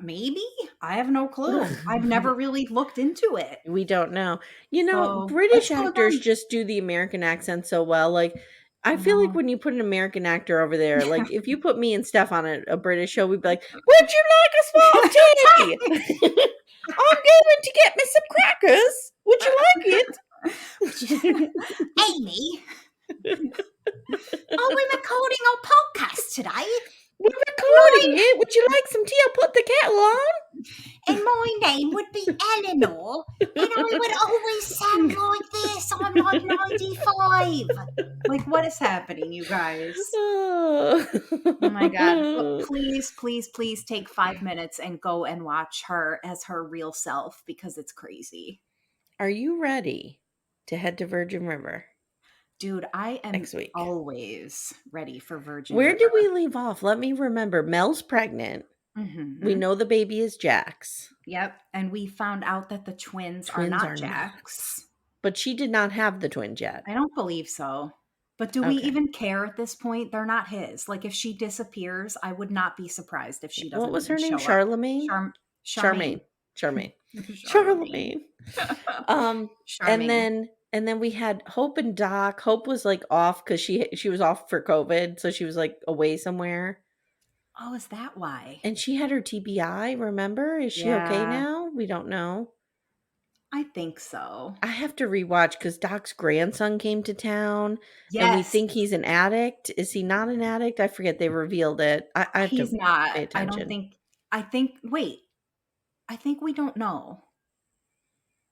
Speaker 3: Maybe. I have no clue. I've never really looked into it.
Speaker 2: We don't know.
Speaker 3: So let's
Speaker 2: British
Speaker 3: go
Speaker 2: actors
Speaker 3: again.
Speaker 2: just do the American accent so well. Like, I
Speaker 3: I
Speaker 2: feel like
Speaker 3: know.
Speaker 2: when you put an American actor over there, like if you put me and Steph on a British show, we'd be like, "Would you like a small tea? I'm going to get me some crackers. Would you like it?"
Speaker 3: Amy, are we recording our podcast today?
Speaker 2: We're recording it. Would you like some tea? I'll put the kettle on.
Speaker 3: And my name would be Eleanor, and I would always sound like this. I'm like 95. Like, what is happening, you guys?
Speaker 2: Oh
Speaker 3: Oh my God. But please, please, please take 5 minutes and go and watch her as her real self, because it's crazy.
Speaker 2: Are you ready to head to Virgin River
Speaker 3: Dude, I am
Speaker 2: next week?
Speaker 3: always ready for Virgin
Speaker 2: Where did
Speaker 3: River.
Speaker 2: we leave off? Let me remember. Mel's pregnant. We
Speaker 3: Mm-hmm.
Speaker 2: know the baby is Jack's.
Speaker 3: Yep. And we found out that the twins are
Speaker 2: Twins
Speaker 3: not
Speaker 2: are not.
Speaker 3: Jack's.
Speaker 2: But she did not have the twins yet.
Speaker 3: I don't believe so. But do we
Speaker 2: Okay.
Speaker 3: even care at this point? They're not his. Like, if she disappears, I would not be surprised if she doesn't
Speaker 2: What was
Speaker 3: even
Speaker 2: her name?
Speaker 3: show up.
Speaker 2: Charlemagne?
Speaker 3: Charmaine.
Speaker 2: Charmaine.
Speaker 3: Charlemagne.
Speaker 2: And
Speaker 3: Charmaine.
Speaker 2: then we had Hope and Doc. Hope was like off because she was off for COVID, so she was like away somewhere.
Speaker 3: Oh, is that why?
Speaker 2: And she had her TBI, remember? Is she okay
Speaker 3: Yeah.
Speaker 2: now? We don't know.
Speaker 3: I think so.
Speaker 2: I have to rewatch because Doc's grandson came to town and we
Speaker 3: Yes.
Speaker 2: think he's an addict. Is he not an addict? I forget. They revealed it. I have
Speaker 3: He's
Speaker 2: to
Speaker 3: not.
Speaker 2: pay
Speaker 3: I
Speaker 2: attention.
Speaker 3: don't think. Wait. I think we don't know.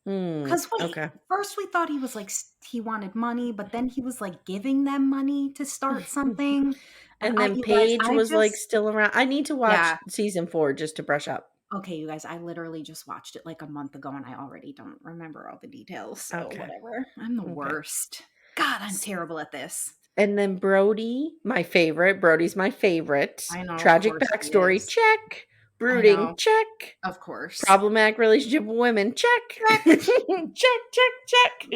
Speaker 3: Because
Speaker 2: Okay.
Speaker 3: first we thought he was like, he wanted money, but then he was like giving them money to start something.
Speaker 2: And then
Speaker 3: You guys,
Speaker 2: Paige was like still around. I need to watch
Speaker 3: yeah.
Speaker 2: season 4 just to brush up.
Speaker 3: Okay, you guys, I literally just watched it like a month ago and I already don't remember all the details. So
Speaker 2: Okay.
Speaker 3: whatever. I'm the worst. God, I'm terrible at this.
Speaker 2: And then Brody, my favorite. Brody's my favorite.
Speaker 3: I know.
Speaker 2: Tragic
Speaker 3: of course he
Speaker 2: backstory,
Speaker 3: is.
Speaker 2: check.
Speaker 3: I
Speaker 2: Brooding,
Speaker 3: know.
Speaker 2: check.
Speaker 3: Of course.
Speaker 2: Problematic relationship with women, check. check.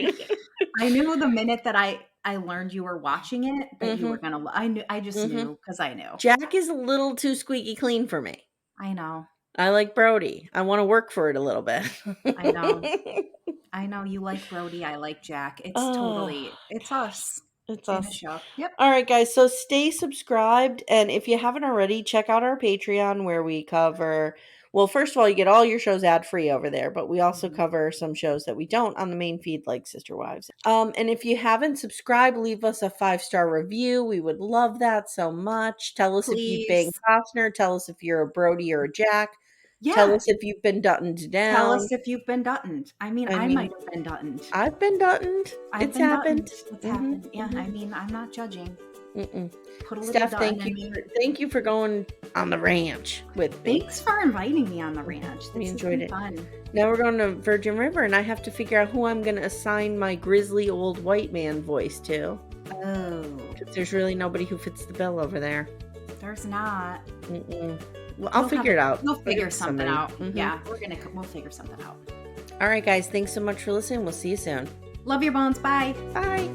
Speaker 3: I knew the minute that I learned you were watching it that you were gonna. I just knew because I knew.
Speaker 2: Jack is a little too squeaky clean for me.
Speaker 3: I know.
Speaker 2: I like Brody. I want to work for it a little bit.
Speaker 3: I know. I know you like Brody. I like Jack. It's totally. It's us.
Speaker 2: It's
Speaker 3: in
Speaker 2: us.
Speaker 3: a show. Yep.
Speaker 2: All right, guys. So stay subscribed, and if you haven't already, check out our Patreon where we cover Well, first of all, you get all your shows ad-free over there, but we also cover some shows that we don't on the main feed, like Sister Wives. And if you haven't subscribed, leave us a 5-star review. We would love that so much. Tell us if you've been
Speaker 3: Please.
Speaker 2: Costner. Tell us if you're a Brody or a Jack. Tell
Speaker 3: Yeah.
Speaker 2: us if you've been Duttoned down.
Speaker 3: Tell us if you've been Duttoned. I mean, I might have been Duttoned.
Speaker 2: I've been Duttoned. It's happened.
Speaker 3: It's happened. Yeah, I mean, I'm not judging.
Speaker 2: Mm-mm.
Speaker 3: Put a little
Speaker 2: Steph,
Speaker 3: Dutton
Speaker 2: thank you for going on the ranch with me.
Speaker 3: Thanks for inviting me on the ranch.
Speaker 2: We
Speaker 3: This
Speaker 2: enjoyed
Speaker 3: has been
Speaker 2: it.
Speaker 3: fun.
Speaker 2: Now we're going to Virgin River, and I have to figure out who I'm going to assign my grizzly old white man voice to.
Speaker 3: Oh,
Speaker 2: 'Cause there's really nobody who fits the bill over there.
Speaker 3: there's not.
Speaker 2: Mm-mm. Well, I'll figure it out.
Speaker 3: We'll figure something out.
Speaker 2: Mhm.
Speaker 3: Yeah, we'll figure something out.
Speaker 2: All right, guys. Thanks so much for listening. We'll see you soon.
Speaker 3: Love your bones. Bye.
Speaker 2: Bye.